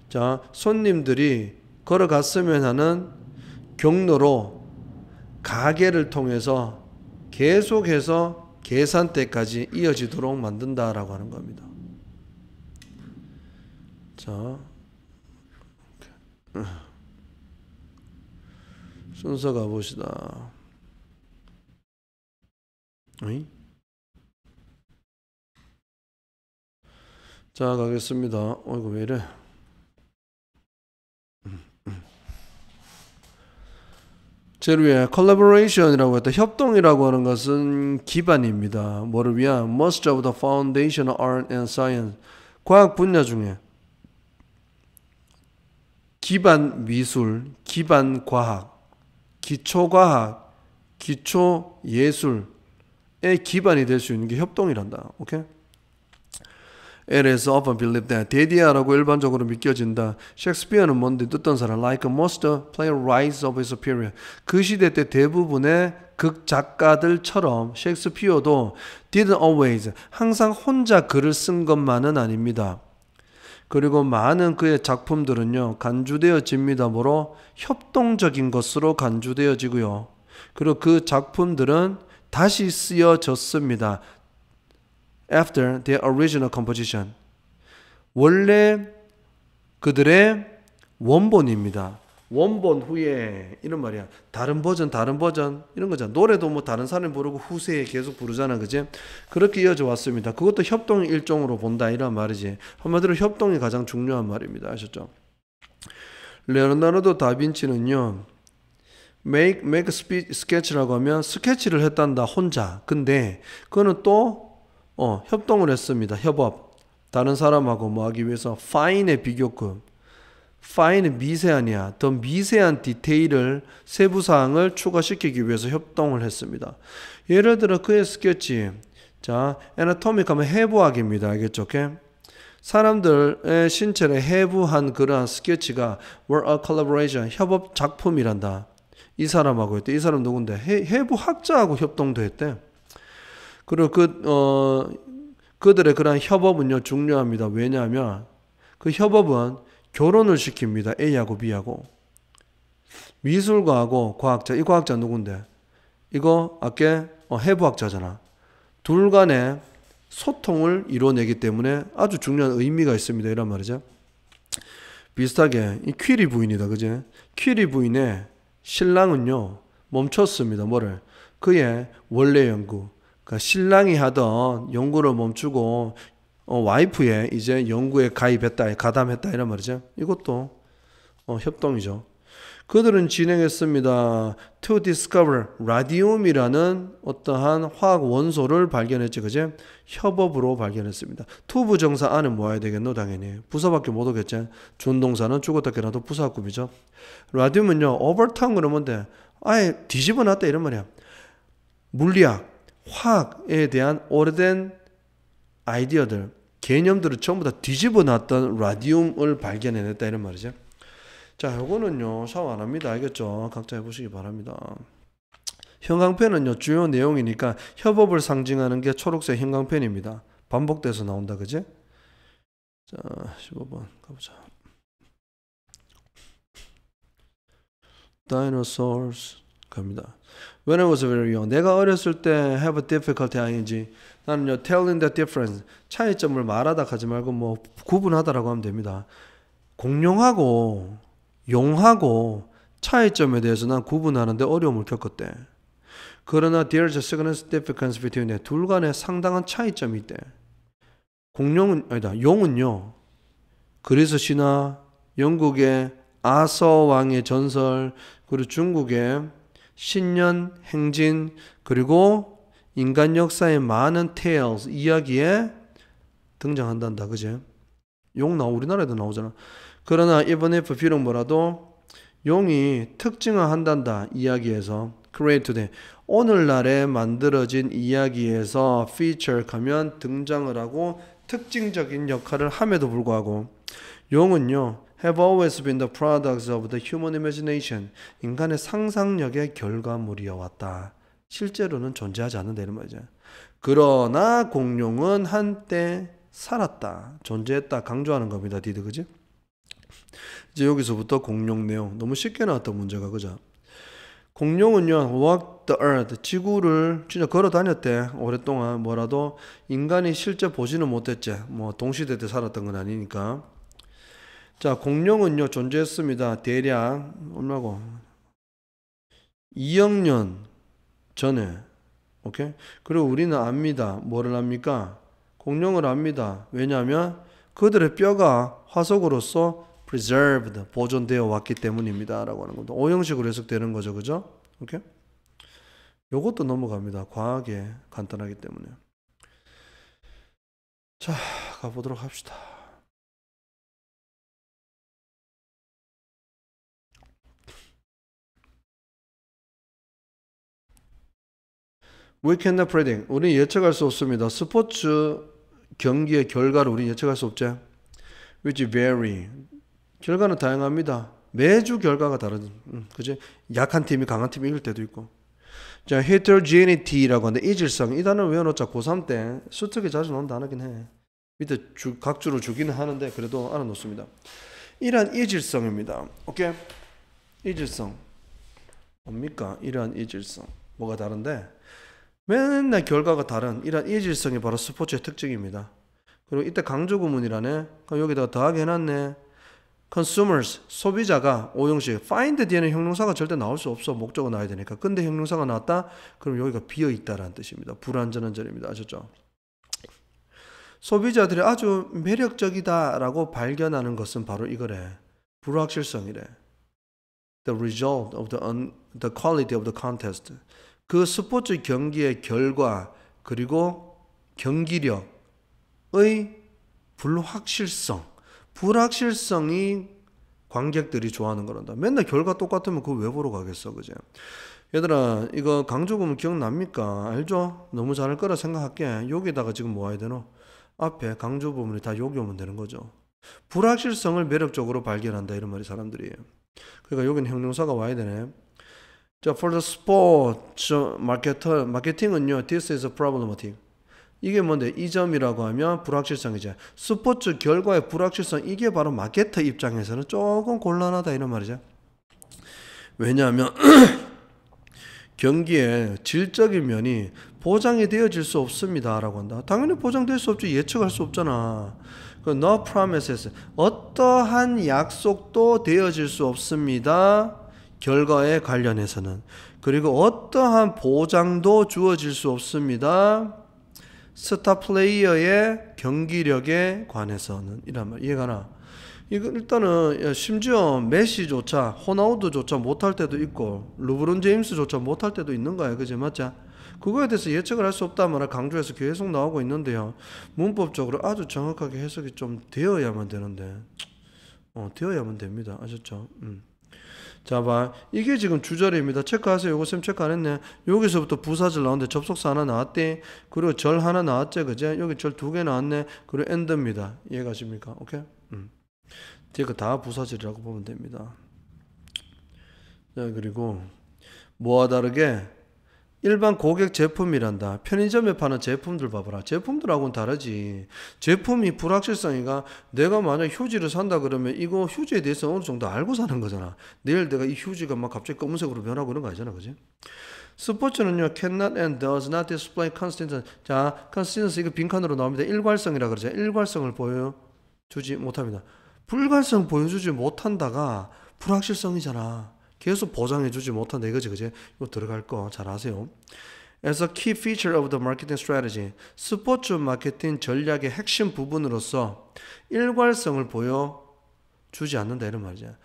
자, 손님들이 걸어갔으면 하는 경로로 가게를 통해서 계속해서 계산대까지 이어지도록 만든다라고 하는 겁니다. 자, 순서 가봅시다. 자, 가겠습니다. 이거 왜 이래? 제일 위에 collaboration이라고 했다. 협동이라고 하는 것은 기반입니다. 뭐를 위한? Most of the foundational art and science. 과학 분야 중에 기반 미술, 기반 과학, 기초 과학, 기초 예술의 기반이 될 수 있는 게 협동이란다. 오케이? It is often believed that 대디아라고 일반적으로 믿겨진다. 셰익스피어는 뭔데 듣던 사람 like most playwrights of his period. 그 시대 때 대부분의 극 작가들처럼 셰익스피어도 didn't always 항상 혼자 글을 쓴 것만은 아닙니다. 그리고 많은 그의 작품들은요 간주되어집니다. 뭐로? 협동적인 것으로 간주되어지고요. 그리고 그 작품들은 다시 쓰여졌습니다. After their original composition. 원래 그들의 원본입니다. 원본 후에 이런 말이야. 다른 버전 이런 거잖아. 노래도 뭐 다른 사람이 부르고 후세에 계속 부르잖아, 그지? 그렇게 이어져 왔습니다. 그것도 협동의 일종으로 본다 이런 말이지. 한마디로 협동이 가장 중요한 말입니다. 아셨죠? 레오나르도 다빈치는요, make sketch라고 하면 스케치를 했단다 혼자. 근데 그거는 또 협동을 했습니다. 협업. 다른 사람하고 뭐 하기 위해서 fine의 비교급. fine은 미세한이야. 더 미세한 디테일을 세부사항을 추가시키기 위해서 협동을 했습니다. 예를 들어 그의 스케치. 자, anatomic 하면 해부학입니다. 알겠죠? 오케이? 사람들의 신체를 해부한 그러한 스케치가 were a collaboration, 협업 작품이란다. 이 사람하고 했대. 이 사람 누군데? 해부학자하고 협동도 했대. 그리고 그들의 그러한 협업은요 중요합니다. 왜냐하면 그 협업은 결혼을 시킵니다. A하고 B하고. 미술가하고 과학자. 이 과학자 누군데? 이거 아까 해부학자잖아. 둘 간의 소통을 이뤄내기 때문에 아주 중요한 의미가 있습니다. 이란 말이죠. 비슷하게 이 퀴리 부인이다. 그지? 퀴리 부인의 신랑은요 멈췄습니다. 뭐를? 그의 원래 연구. 그러니까 신랑이 하던 연구를 멈추고 와이프의 이제 연구에 가담했다 이런 말이죠. 이것도 협동이죠. 그들은 진행했습니다. To discover 라디움이라는 어떠한 화학 원소를 발견했지, 그제? 협업으로 발견했습니다. to 부정사 안에 뭐 해야 되겠노? 당연히 부사밖에 못 오겠지. 준동사는 죽었다 깨나도 부사급이죠. 라디움은요 overturn 그러면 돼. 아예 뒤집어 놨다 이런 말이야. 물리학, 화학에 대한 오래된 아이디어들, 개념들을 전부 다 뒤집어 놨던 라디움을 발견해냈다 이런 말이죠. 자, 요거는요 샤워 안 합니다. 알겠죠? 각자 해보시기 바랍니다. 형광펜은요 주요 내용이니까 협업을 상징하는 게 초록색 형광펜입니다. 반복돼서 나온다, 그지? 자, 15번 가보자. Dinosaurs 갑니다. When I was very young, 내가 어렸을 때 have a difficulty ing. 나는요 telling the difference, 차이점을 말하다 하지 말고 뭐 구분하다라고 하면 됩니다. 공룡하고 용하고 차이점에 대해서 난 구분하는데 어려움을 겪었대. 그러나 there's a significance between them. 둘 간에 상당한 차이점이 있대. 용은요 그리스 신화, 영국의 아서 왕의 전설, 그리고 중국의 신년 행진, 그리고 인간 역사의 많은 tales, 이야기에 등장한단다. 그제? 용 우리나라에도 나오잖아. 그러나 even if 비록 뭐라도 용이 특징화한단다. 이야기에서 create today, 오늘날에 만들어진 이야기에서 feature 하면 등장을 하고 특징적인 역할을 함에도 불구하고 용은요 have always been the products of the human imagination, 인간의 상상력의 결과물이어 왔다. 실제로는 존재하지 않는다 이런 말이죠. 그러나 공룡은 한때 살았다, 존재했다 강조하는 겁니다. 디드, 그지? 이제 여기서부터 공룡 내용, 너무 쉽게 나왔던 문제가, 그죠? 공룡은요 walk the earth, 지구를 진짜 걸어 다녔대 오랫동안. 뭐라도 인간이 실제 보지는 못했지, 뭐 동시대 때 살았던 건 아니니까. 자, 공룡은요 존재했습니다. 대략 얼마고 2억 년 전에. 오케이? 그리고 우리는 압니다. 뭐를 압니까? 공룡을 압니다. 왜냐하면 그들의 뼈가 화석으로서 preserved, 보존되어 왔기 때문입니다. 라고 하는 겁니다. 오형식으로 해석되는 거죠. 그죠? 오케이? 요것도 넘어갑니다. 과하게 간단하기 때문에. 자, 가보도록 합시다. We cannot predict. 우리는 예측할 수 없습니다. 스포츠 경기의 결과를 우리는 예측할 수 없죠. Which vary. 결과는 다양합니다. 매주 결과가 다른, 그지? 약한 팀이 강한 팀이 이길 때도 있고. 자, heterogeneity라고 하는데 이질성. 이 단어를 외워놓자. 고3 때 수특이 자주 나온 단어긴 해. 밑에 각 주로 주기는 하는데 그래도 알아놓습니다. 이러한 이질성입니다. 오케이? 이질성. 뭡니까? 이러한 이질성. 뭐가 다른데? 맨날 결과가 다른 이러한 이질성이 바로 스포츠의 특징입니다. 그리고 이때 강조 구문이라네. 그럼 여기다가 더하게 해놨네. consumers, 소비자가 오형식 find 뒤에는 형용사가 절대 나올 수 없어. 목적어 나와야 되니까. 근데 형용사가 나왔다? 그럼 여기가 비어있다라는 뜻입니다. 불완전한 절입니다. 아셨죠? 소비자들이 아주 매력적이다라고 발견하는 것은 바로 이거래. 불확실성이래. The result of the quality of the contest. 그 스포츠 경기의 결과 그리고 경기력의 불확실성이 관객들이 좋아하는 거란다. 맨날 결과 똑같으면 그거 왜 보러 가겠어, 그제? 얘들아, 이거 강조구문 기억납니까? 알죠? 너무 잘할 거라 생각할게. 여기다가 지금 뭐 해야 되노? 앞에 강조 부분이 다 여기 오면 되는 거죠. 불확실성을 매력적으로 발견한다 이런 말이 사람들이. 그러니까 여기는 형용사가 와야 되네. 자, for the sport 마케팅은요, this is a problematic. 이게 뭔데? 이 점이라고 하면 불확실성이죠. 스포츠 결과의 불확실성, 이게 바로 마케터 입장에서는 조금 곤란하다 이런 말이죠. 왜냐하면 경기의 질적인 면이 보장이 되어질 수 없습니다 라고 한다. 당연히 보장될 수 없지. 예측할 수 없잖아. No promises, 어떠한 약속도 되어질 수 없습니다. 결과에 관련해서는. 그리고 어떠한 보장도 주어질 수 없습니다. 스타 플레이어의 경기력에 관해서는. 이란 말 이해가나? 이거 일단은 심지어 메시조차 호나우두조차 못할 때도 있고 르브론 제임스조차 못할 때도 있는 거야. 그지? 맞자? 그거에 대해서 예측을 할 수 없다는 말을 강조해서 계속 나오고 있는데요. 문법적으로 아주 정확하게 해석이 좀 되어야만 되는데 되어야만 됩니다. 아셨죠? 자, 봐. 이게 지금 주절입니다. 체크하세요. 요거 쌤 체크 안 했네. 여기서부터 부사절 나오는데 접속사 하나 나왔대. 그리고 절 하나 나왔지. 그제? 여기 절 2개 나왔네. 그리고 end입니다. 이해가십니까? 오케이? 이거 다 부사절이라고 보면 됩니다. 자, 그리고 뭐와 다르게 일반 고객 제품이란다. 편의점에 파는 제품들 봐봐라. 제품들하고는 다르지. 제품이 불확실성이가 내가 만약 휴지를 산다 그러면 이거 휴지에 대해서 어느 정도 알고 사는 거잖아. 내일 내가 이 휴지가 막 갑자기 검은색으로 변하고 이런 거 아니잖아. 그지? 스포츠는요, cannot and does not display consistency. 자, consistency 이거 빈칸으로 나옵니다. 일괄성이라 그러죠. 일괄성을 보여주지 못합니다. 불괄성 보여주지 못한다가 불확실성이잖아. 계속 보장해주지 못한다 이거지, 그지? 이거 들어갈 거 잘 아세요. As a key feature of the marketing strategy, 스포츠 마케팅 전략의 핵심 부분으로서 일괄성을 보여주지 않는다 이런 말이죠.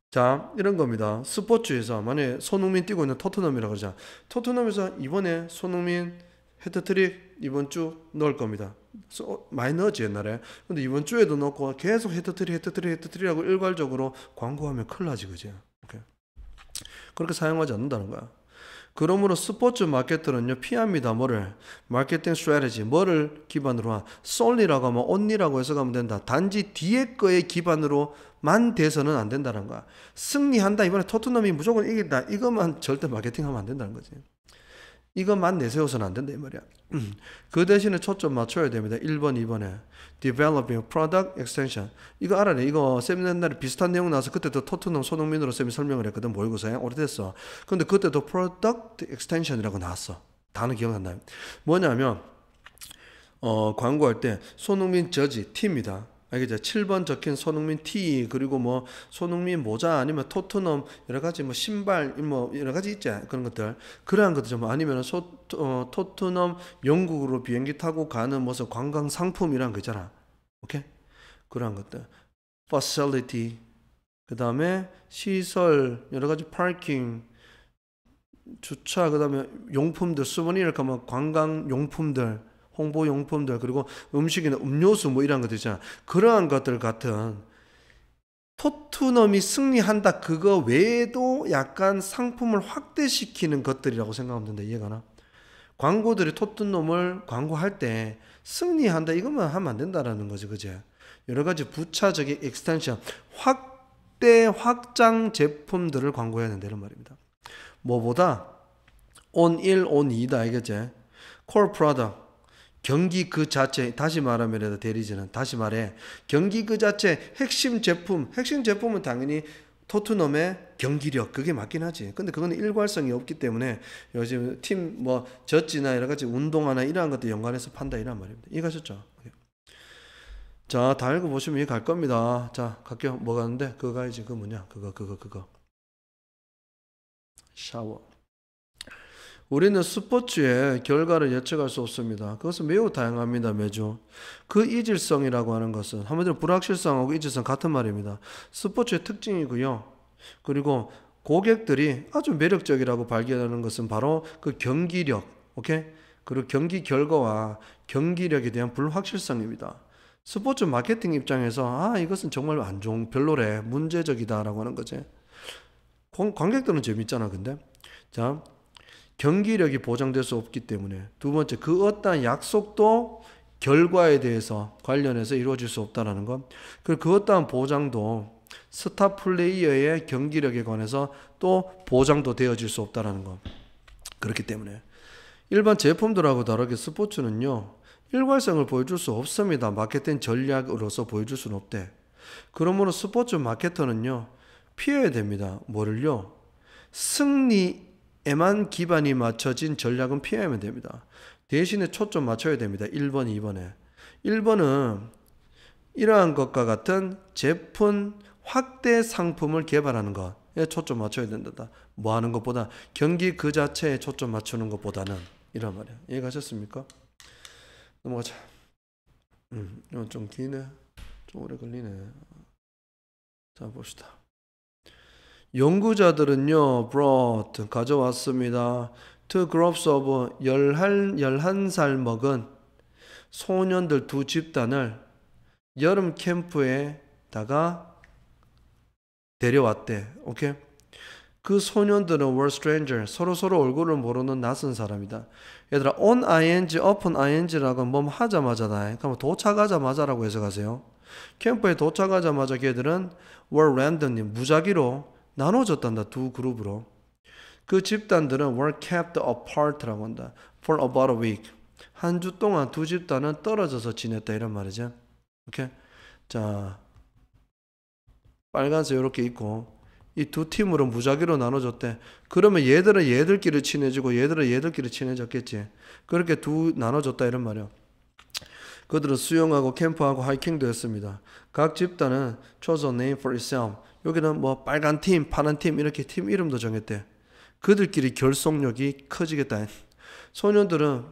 자, 이런 겁니다. 스포츠에서 만약에 손흥민 뛰고 있는 토트넘이라고 그러자. 토트넘에서 이번에 손흥민 헤트트릭 이번 주 넣을 겁니다. 많이 넣었지 옛날에. 근데 이번 주에도 넣고 계속 헤트트릭하고 일괄적으로 광고하면 큰일 나지, 그지? 오케이. 그렇게 사용하지 않는다는 거야. 그러므로 스포츠 마케터는요, 피합니다. 뭐를? 마케팅 스트래티지. 뭐를 기반으로 한? solely라고 하면 only라고 해석하면 된다. 단지 뒤에 거에 기반으로만 돼서는 안 된다는 거야. 승리한다. 이번에 토트넘이 무조건 이긴다. 이것만 절대 마케팅하면 안 된다는 거지. 이것만 내세워서는 안 된다 이 말이야. 그 대신에 초점 맞춰야 됩니다. 1번, 2번에 Developing Product Extension. 이거 알아내. 이거 쌤 옛날에 비슷한 내용 나와서 그때도 토트넘 손흥민으로 쌤이 설명을 했거든. 모의고사에. 오래됐어. 근데 그때도 Product Extension이라고 나왔어. 단어 기억 안 나요. 뭐냐면 광고할 때 손흥민 저지 T입니다. 알겠죠? 7번 적힌 손흥민 T, 그리고 뭐 손흥민 모자, 아니면 토트넘 여러 가지 뭐 신발 뭐 여러 가지 있지, 그런 것들. 그러한 것들 좀 아니면 토트넘 영국으로 비행기 타고 가는 무슨 관광 상품이란 거 있잖아. 오케이? 그러한 것들. facility, 그다음에 시설, 여러 가지 파킹, 주차, 그다음에 용품들, 수머니를 가면 관광 용품들, 홍보용품들, 그리고 음식이나 음료수 뭐 이런 것들 있잖아. 그러한 것들 같은 토트넘이 승리한다 그거 외에도 약간 상품을 확대시키는 것들이라고 생각하면 된다. 이해가나? 광고들이 토트넘을 광고할 때 승리한다 이것만 하면 안 된다라는 거지, 그제? 여러 가지 부차적인 익스텐션, 확장 제품들을 광고해야 된다는 말입니다. 뭐보다 on 1, on 2다, 알겠지? core product, 경기 그 자체, 다시 말하면 대리지는, 다시 말해, 경기 그 자체 핵심 제품은 당연히 토트넘의 경기력, 그게 맞긴 하지. 근데 그건 일괄성이 없기 때문에 요즘 팀 뭐 젖지나 여러 가지 운동화나 이러한 것들 연관해서 판다 이란 말입니다. 이해가셨죠? 자, 다 읽어보시면 이해 갈 겁니다. 자, 갈게요. 뭐 가는데? 그거 가야지. 그거 뭐냐? 그거. 샤워. 우리는 스포츠의 결과를 예측할 수 없습니다. 그것은 매우 다양합니다. 매주. 그 이질성이라고 하는 것은 한마디로 불확실성하고 이질성 같은 말입니다. 스포츠의 특징이고요. 그리고 고객들이 아주 매력적이라고 발견하는 것은 바로 그 경기력, 오케이? 그리고 경기 결과와 경기력에 대한 불확실성입니다. 스포츠 마케팅 입장에서 이것은 정말 안 좋은, 별로래, 문제적이다라고 하는 거지. 관객들은 재밌잖아, 근데. 자, 경기력이 보장될 수 없기 때문에. 두 번째, 그 어떠한 약속도 결과에 대해서 관련해서 이루어질 수 없다는 것. 그리고 그 어떠한 보장도 스타 플레이어의 경기력에 관해서 또 보장도 되어질 수 없다는 것. 그렇기 때문에 일반 제품들하고 다르게 스포츠는요, 일괄성을 보여줄 수 없습니다. 마케팅 전략으로서 보여줄 수는 없대. 그러므로 스포츠 마케터는요, 피해야 됩니다. 뭐를요? 승리에만 기반이 맞춰진 전략은 피하면 됩니다. 대신에 초점 맞춰야 됩니다. 1번, 2번에. 1번은 이러한 것과 같은 제품 확대 상품을 개발하는 것에 초점 맞춰야 된다. 뭐 하는 것보다 경기 그 자체에 초점 맞추는 것보다는, 이란 말이야. 이해가셨습니까? 넘어가자. 이건 좀 기네. 좀 오래 걸리네. 자, 봅시다. 연구자들은요, brought, 가져왔습니다. two groups of 11살 먹은 소년들 두 집단을 여름 캠프에다가 데려왔대. 오케이? 그 소년들은 were stranger, 서로 얼굴을 모르는 낯선 사람이다. 얘들아, on ing, upon ing라고 뭐 하자마자다. 그럼 도착하자마자라고 해석하세요. 캠프에 도착하자마자 걔들은 were randomly, 무작위로 나눠졌단다. 두 그룹으로. 그 집단들은 were kept apart라고 한다. for about a week. 한 주 동안 두 집단은 떨어져서 지냈다. 이런 말이죠. 오케이? 자, 빨간색 이렇게 있고 이 두 팀으로 무작위로 나눠졌대. 그러면 얘들은 얘들끼리 친해지고 얘들은 얘들끼리 친해졌겠지. 그렇게 나눠졌다 이런 말이야. 그들은 수영하고 캠프하고 하이킹도 했습니다. 각 집단은 chose a name for itself. 여기는 뭐 빨간 팀, 파란 팀 이렇게 팀 이름도 정했대. 그들끼리 결속력이 커지겠다. 소년들은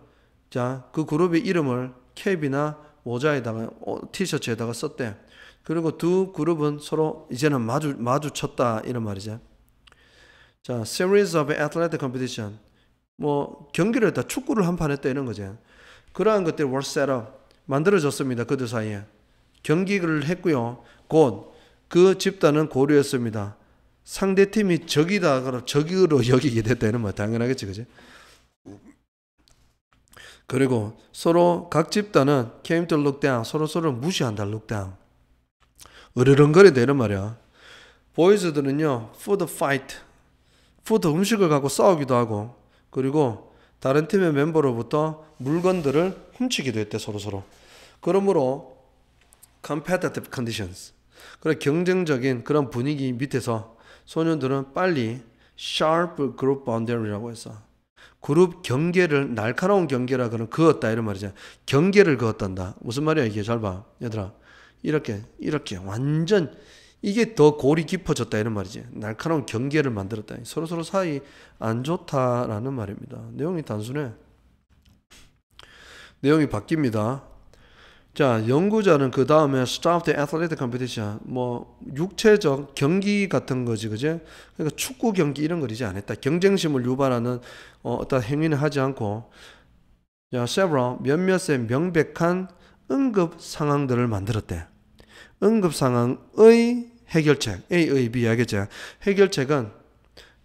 자, 그 그룹의 이름을 캡이나 모자에다가 티셔츠에다가 썼대. 그리고 두 그룹은 서로 이제는 마주쳤다 이런 말이죠. 자, series of athletic competition. 뭐 경기를 했다, 축구를 한 판 했다 이런 거죠. 그러한 것들이 were set up, 만들어졌습니다. 그들 사이에 경기를 했고요. 곧 그 집단은 고려했습니다. 상대 팀이 적이다, 그럼 적으로 여기게 됐다 이런 말 당연하겠지, 그지? 그리고 서로 각 집단은 came to look down, 서로를 무시한다, look down. 으르렁거린다 이런 말이야. 보이즈들은요, food fight, 푸드 음식을 갖고 싸우기도 하고, 그리고 다른 팀의 멤버로부터 물건들을 훔치기도 했대, 서로. 그러므로 competitive conditions, 그런 경쟁적인 그런 분위기 밑에서 소년들은 빨리 sharp group boundary라고 해서 그룹 경계를, 날카로운 경계라 그런 그었다 이런 말이죠. 경계를 그었단다. 무슨 말이야 이게? 잘 봐, 얘들아. 이렇게 완전 이게 더 골이 깊어졌다 이런 말이지. 날카로운 경계를 만들었다. 서로 사이 안 좋다라는 말입니다. 내용이 단순해. 내용이 바뀝니다. 자, 연구자는 그 다음에 stop the athletic competition, 뭐 육체적 경기 같은 거지, 그제? 그러니까 축구 경기 이런 걸 이제 안 했다. 경쟁심을 유발하는 어떤 행위는 하지 않고, 자, several 몇몇의 명백한 응급 상황들을 만들었대. 응급 상황의 해결책, A의 B 알겠죠? 해결책은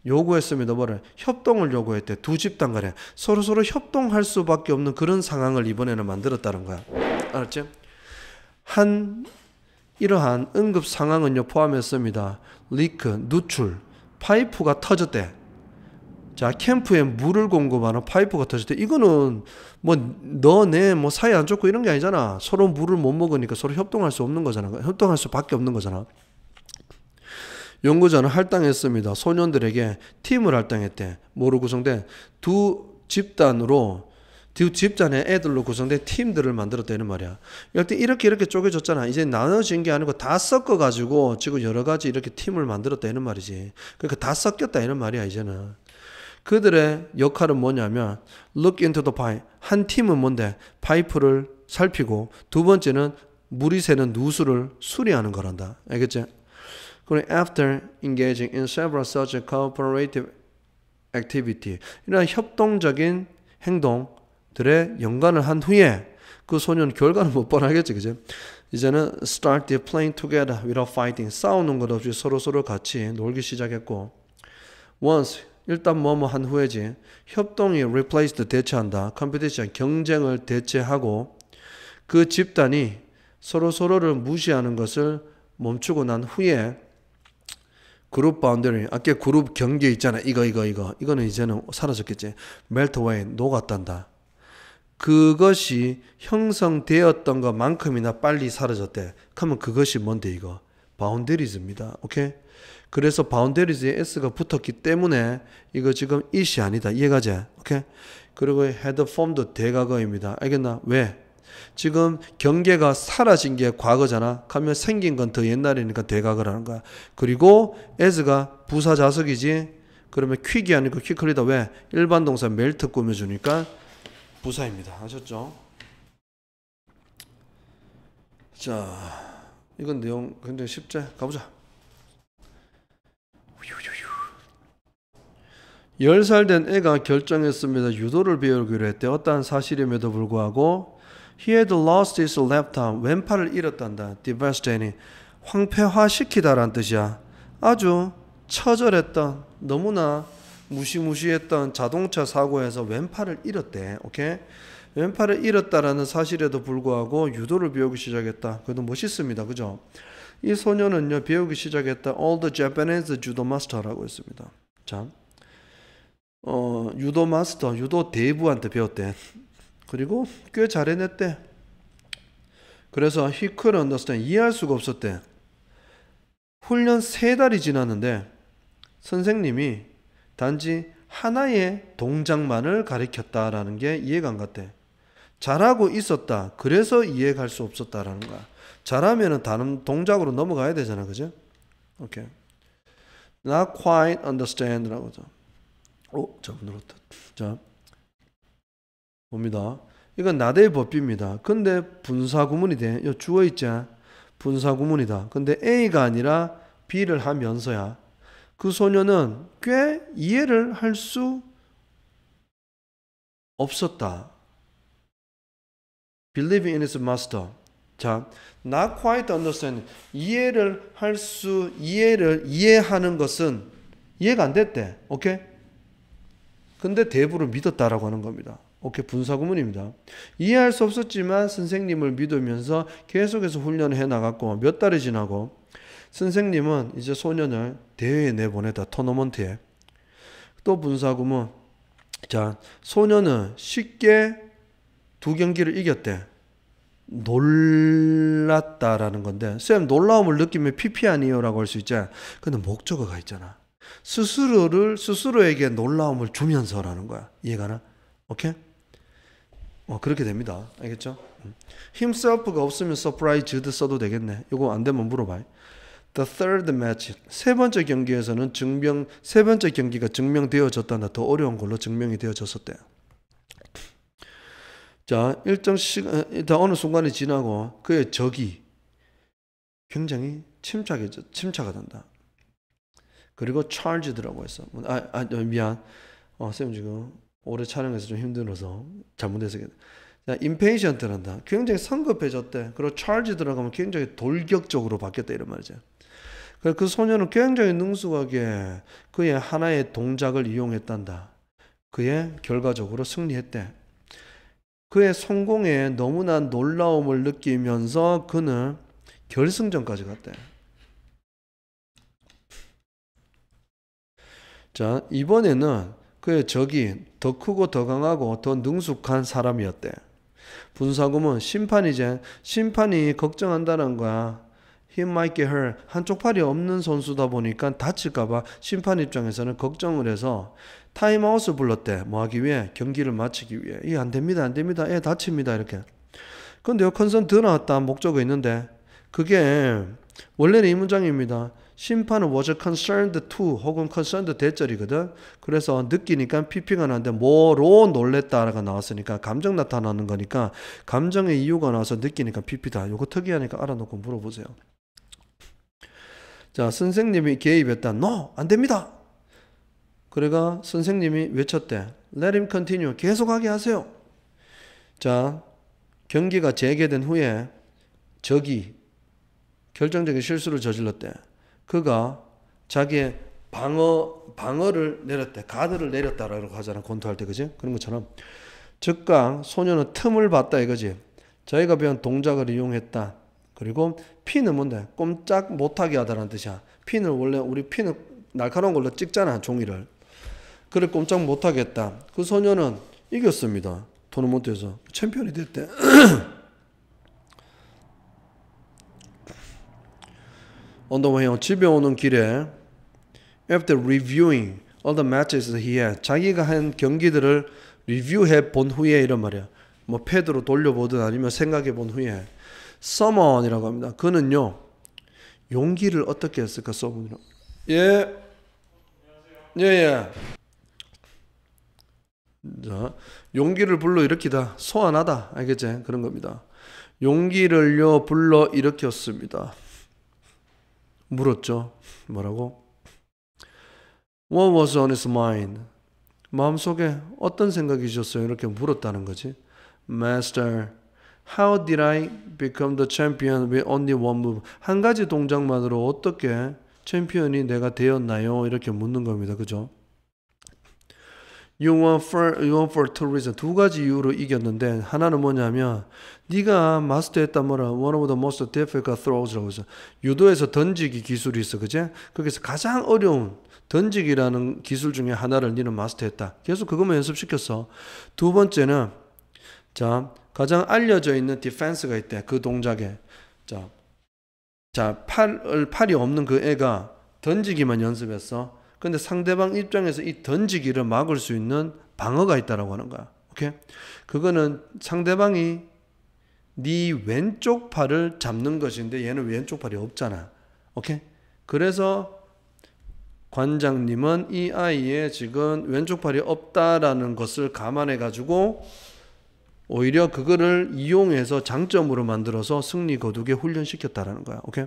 요구했습니다. 뭐를? 협동을 요구했대. 두 집단 간에 서로 협동할 수밖에 없는 그런 상황을 이번에는 만들었다는 거야. 알았지? 이러한 응급 상황은요 포함했습니다. 리크, 누출, 파이프가 터졌대. 자, 캠프에 물을 공급하는 파이프가 터졌대. 이거는 뭐 너네 뭐 사이 안 좋고 이런 게 아니잖아. 서로 물을 못 먹으니까 서로 협동할 수 없는 거잖아. 협동할 수밖에 없는 거잖아. 연구자는 할당했습니다. 소년들에게 팀을 할당했대. 뭐로 구성된? 두 집단으로 집단의 애들로 구성된 팀들을 만들었다는 말이야. 이렇게 쪼개졌잖아. 이제 나눠진 게 아니고 다 섞어가지고 지금 여러 가지 이렇게 팀을 만들었다는 말이지. 그러니까 다 섞였다 이런 말이야 이제는. 그들의 역할은 뭐냐면 look into the pipe. 한 팀은 뭔데? 파이프를 살피고, 두 번째는 물이 새는 누수를 수리하는 거란다. 알겠지? 그리고 after engaging in several such cooperative activity, 이런 협동적인 행동들에 연관을 한 후에 그 소년 결과는 못 뻔하겠지, 그죠? 이제는 start playing together without fighting. 싸우는 것 없이 서로 같이 놀기 시작했고, once 일단 뭐뭐 한 후에지. 협동이 replaced 대체한다. competition 경쟁을 대체하고, 그 집단이 서로를 무시하는 것을 멈추고 난 후에 그룹 바운더리, 아까 그룹 경계 있잖아. 이거는 이제는 사라졌겠지. melt away, 녹았단다. 그것이 형성되었던 것만큼이나 빨리 사라졌대. 그러면 그것이 뭔데 이거? 바운더리즈입니다. 오케이? 그래서 바운더리즈에 S가 붙었기 때문에 이거 지금 it이 아니다. 이해가지? 오케이? 그리고 had form도 대과거입니다. 알겠나? 왜? 지금 경계가 사라진 게 과거잖아. 그러면 생긴 건 더 옛날이니까 대과거라는 거야. 그리고 as가 부사자석이지. 그러면 퀵이 아니고 퀵클리다. 왜? 일반 동사 멜트 꾸며주니까 부사입니다. 아셨죠? 자, 이건 내용 굉장히 쉽지? 가보자. 10살 된 애가 결정했습니다. 유도를 배우기로 했대. 어떠한 사실임에도 불구하고 He had lost his left arm. 왼팔을 잃었단다. devastating. 황폐화시키다란 뜻이야. 아주 처절했던, 너무나 무시무시했던 자동차 사고에서 왼팔을 잃었대. 오케이? 왼팔을 잃었다라는 사실에도 불구하고 유도를 배우기 시작했다. 그래도 멋있습니다. 그죠? 이 소녀는요, 배우기 시작했다. All the Japanese judo master라고 했습니다. 자, 유도 마스터, 유도 대부한테 배웠대. 그리고 꽤 잘 해냈대. 그래서 he couldn't understand, 이해할 수가 없었대. 훈련 3달이 지났는데 선생님이 단지 하나의 동작만을 가르쳤다라는 게 이해가 안 갔대. 잘하고 있었다. 그래서 이해할 수 없었다라는 거야. 잘하면은 다른 동작으로 넘어가야 되잖아. 그죠? 오케이. Not quite understand라고. 잘못 눌렀다. 자, 봅니다. 이건 나대의 법비입니다. 근데 분사구문이 돼. 요 주어 있자. 분사구문이다. 근데 A가 아니라 B를 하면서야. 그 소녀는 꽤 이해를 할 수 없었다. Believing in his master. 자, not quite understand. 이해하는 것은 이해가 안 됐대. 오케이? 근데 대부를 믿었다라고 하는 겁니다. 오케이, 분사구문입니다. 이해할 수 없었지만 선생님을 믿으면서 계속해서 훈련을 해나갔고 몇 달이 지나고 선생님은 이제 소년을 대회에 내보내다. 토너먼트에. 또 분사구문. 자, 소년은 쉽게 2경기를 이겼대. 놀랐다라는 건데, 쌤 놀라움을 느끼면 PP 아니에요 라고 할 수 있지. 근데 목적어가 있잖아. 스스로에게 놀라움을 주면서라는 거야. 이해가나? 오케이? 그렇게 됩니다. 알겠죠? himself가 없으면 surprised 써도 되겠네. 이거 안 되면 물어봐. The third match. 세 번째 경기에서는 세 번째 경기가 증명되어졌다. 더 어려운 걸로 증명이 되어졌었대. 자, 일정 시간, 일단 어느 순간이 지나고 그의 적이 굉장히 침착가 된다. 그리고 charged라고 했어. 미안. 쌤 지금 오래 촬영해서 좀 힘들어서 잘못해서. 자, impatient란다. 굉장히 성급해졌대. 그리고 charge 들어가면 굉장히 돌격적으로 바뀌었다 이런 말이죠. 그 소녀는 굉장히 능숙하게 그의 하나의 동작을 이용했단다. 그의 결과적으로 승리했대. 그의 성공에 너무나 놀라움을 느끼면서 그는 결승전까지 갔대. 자, 이번에는 그의 적이 더 크고 더 강하고 더 능숙한 사람이었대. 분사구문 심판이제. 심판이 걱정한다는 거야. he might get hurt. 한쪽 팔이 없는 선수다 보니까 다칠까봐 심판 입장에서는 걱정을 해서 타임아웃을 불렀대. 뭐 하기 위해? 경기를 마치기 위해. 이 안 됩니다, 안 됩니다. 애 다칩니다. 이렇게. 근데 요 컨선 더 나왔다 목적어 있는데 그게 원래는 이 문장입니다. 심판은 was concerned to 혹은 concerned 대절이거든. 그래서 느끼니까 PP가 나는데 뭐로 놀랬다가 나왔으니까 감정 나타나는 거니까 감정의 이유가 나와서 느끼니까 PP다. 요거 특이하니까 알아놓고 물어보세요. 자, 선생님이 개입했다. No, 안 됩니다. 그래가 선생님이 외쳤대. Let him continue. 계속하게 하세요. 자, 경기가 재개된 후에 적이 결정적인 실수를 저질렀대. 그가 자기의 방어를 내렸대. 가드를 내렸다라고 하잖아. 권투할 때, 그지? 그런 것처럼. 즉각 소녀는 틈을 봤다 이거지. 자기가 배운 동작을 이용했다. 그리고 핀은 뭔데? 꼼짝 못하게 하다라는 뜻이야. 핀을 원래 우리 핀을 날카로운 걸로 찍잖아. 종이를. 그래 꼼짝 못하게 했다. 그 소녀는 이겼습니다. 토너먼트에서 챔피언이 됐대. On the way home, 집에 오는 길에 after reviewing all the matches he had, 자기가 한 경기들을 리뷰해 본 후에 이런 말이야. 뭐 패드로 돌려보든 아니면 생각해 본 후에 someone이라고 합니다. 그는요 용기를 어떻게 했을까? someone이라. 예. 예. 자, 용기를 불러일으키다, 소환하다, 알겠지? 그런 겁니다. 용기를요 불러일으켰습니다. 물었죠. 뭐라고? What was on his mind? 마음속에 어떤 생각이 있었어요? 이렇게 물었다는 거지. Master, how did I become the champion with only one move? 한 가지 동작만으로 어떻게 챔피언이 내가 되었나요? 이렇게 묻는 겁니다. 그죠? You won for two reasons. 두 가지 이유로 이겼는데 하나는 뭐냐면 네가 마스터했단 뭐라 one of the most difficult throws라고 해서 유도에서 던지기 기술이 있어. 그제? 거기서 가장 어려운 던지기라는 기술 중에 하나를 네는 마스터했다. 계속 그것만 연습시켰어. 두 번째는 자 가장 알려져 있는 디펜스가 있대. 그 동작에 팔이 없는 그 애가 던지기만 연습했어. 근데 상대방 입장에서 이 던지기를 막을 수 있는 방어가 있다라고 하는 거야. 오케이? 그거는 상대방이 네 왼쪽 팔을 잡는 것인데 얘는 왼쪽 팔이 없잖아. 오케이? 그래서 관장님은 이 아이의 지금 왼쪽 팔이 없다라는 것을 감안해 가지고 오히려 그거를 이용해서 장점으로 만들어서 승리 거두게 훈련시켰다라는 거야. 오케이?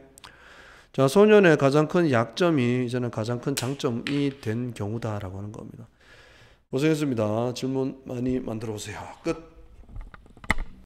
자, 소년의 가장 큰 약점이 이제는 가장 큰 장점이 된 경우다라고 하는 겁니다. 고생했습니다. 질문 많이 만들어 보세요. 끝.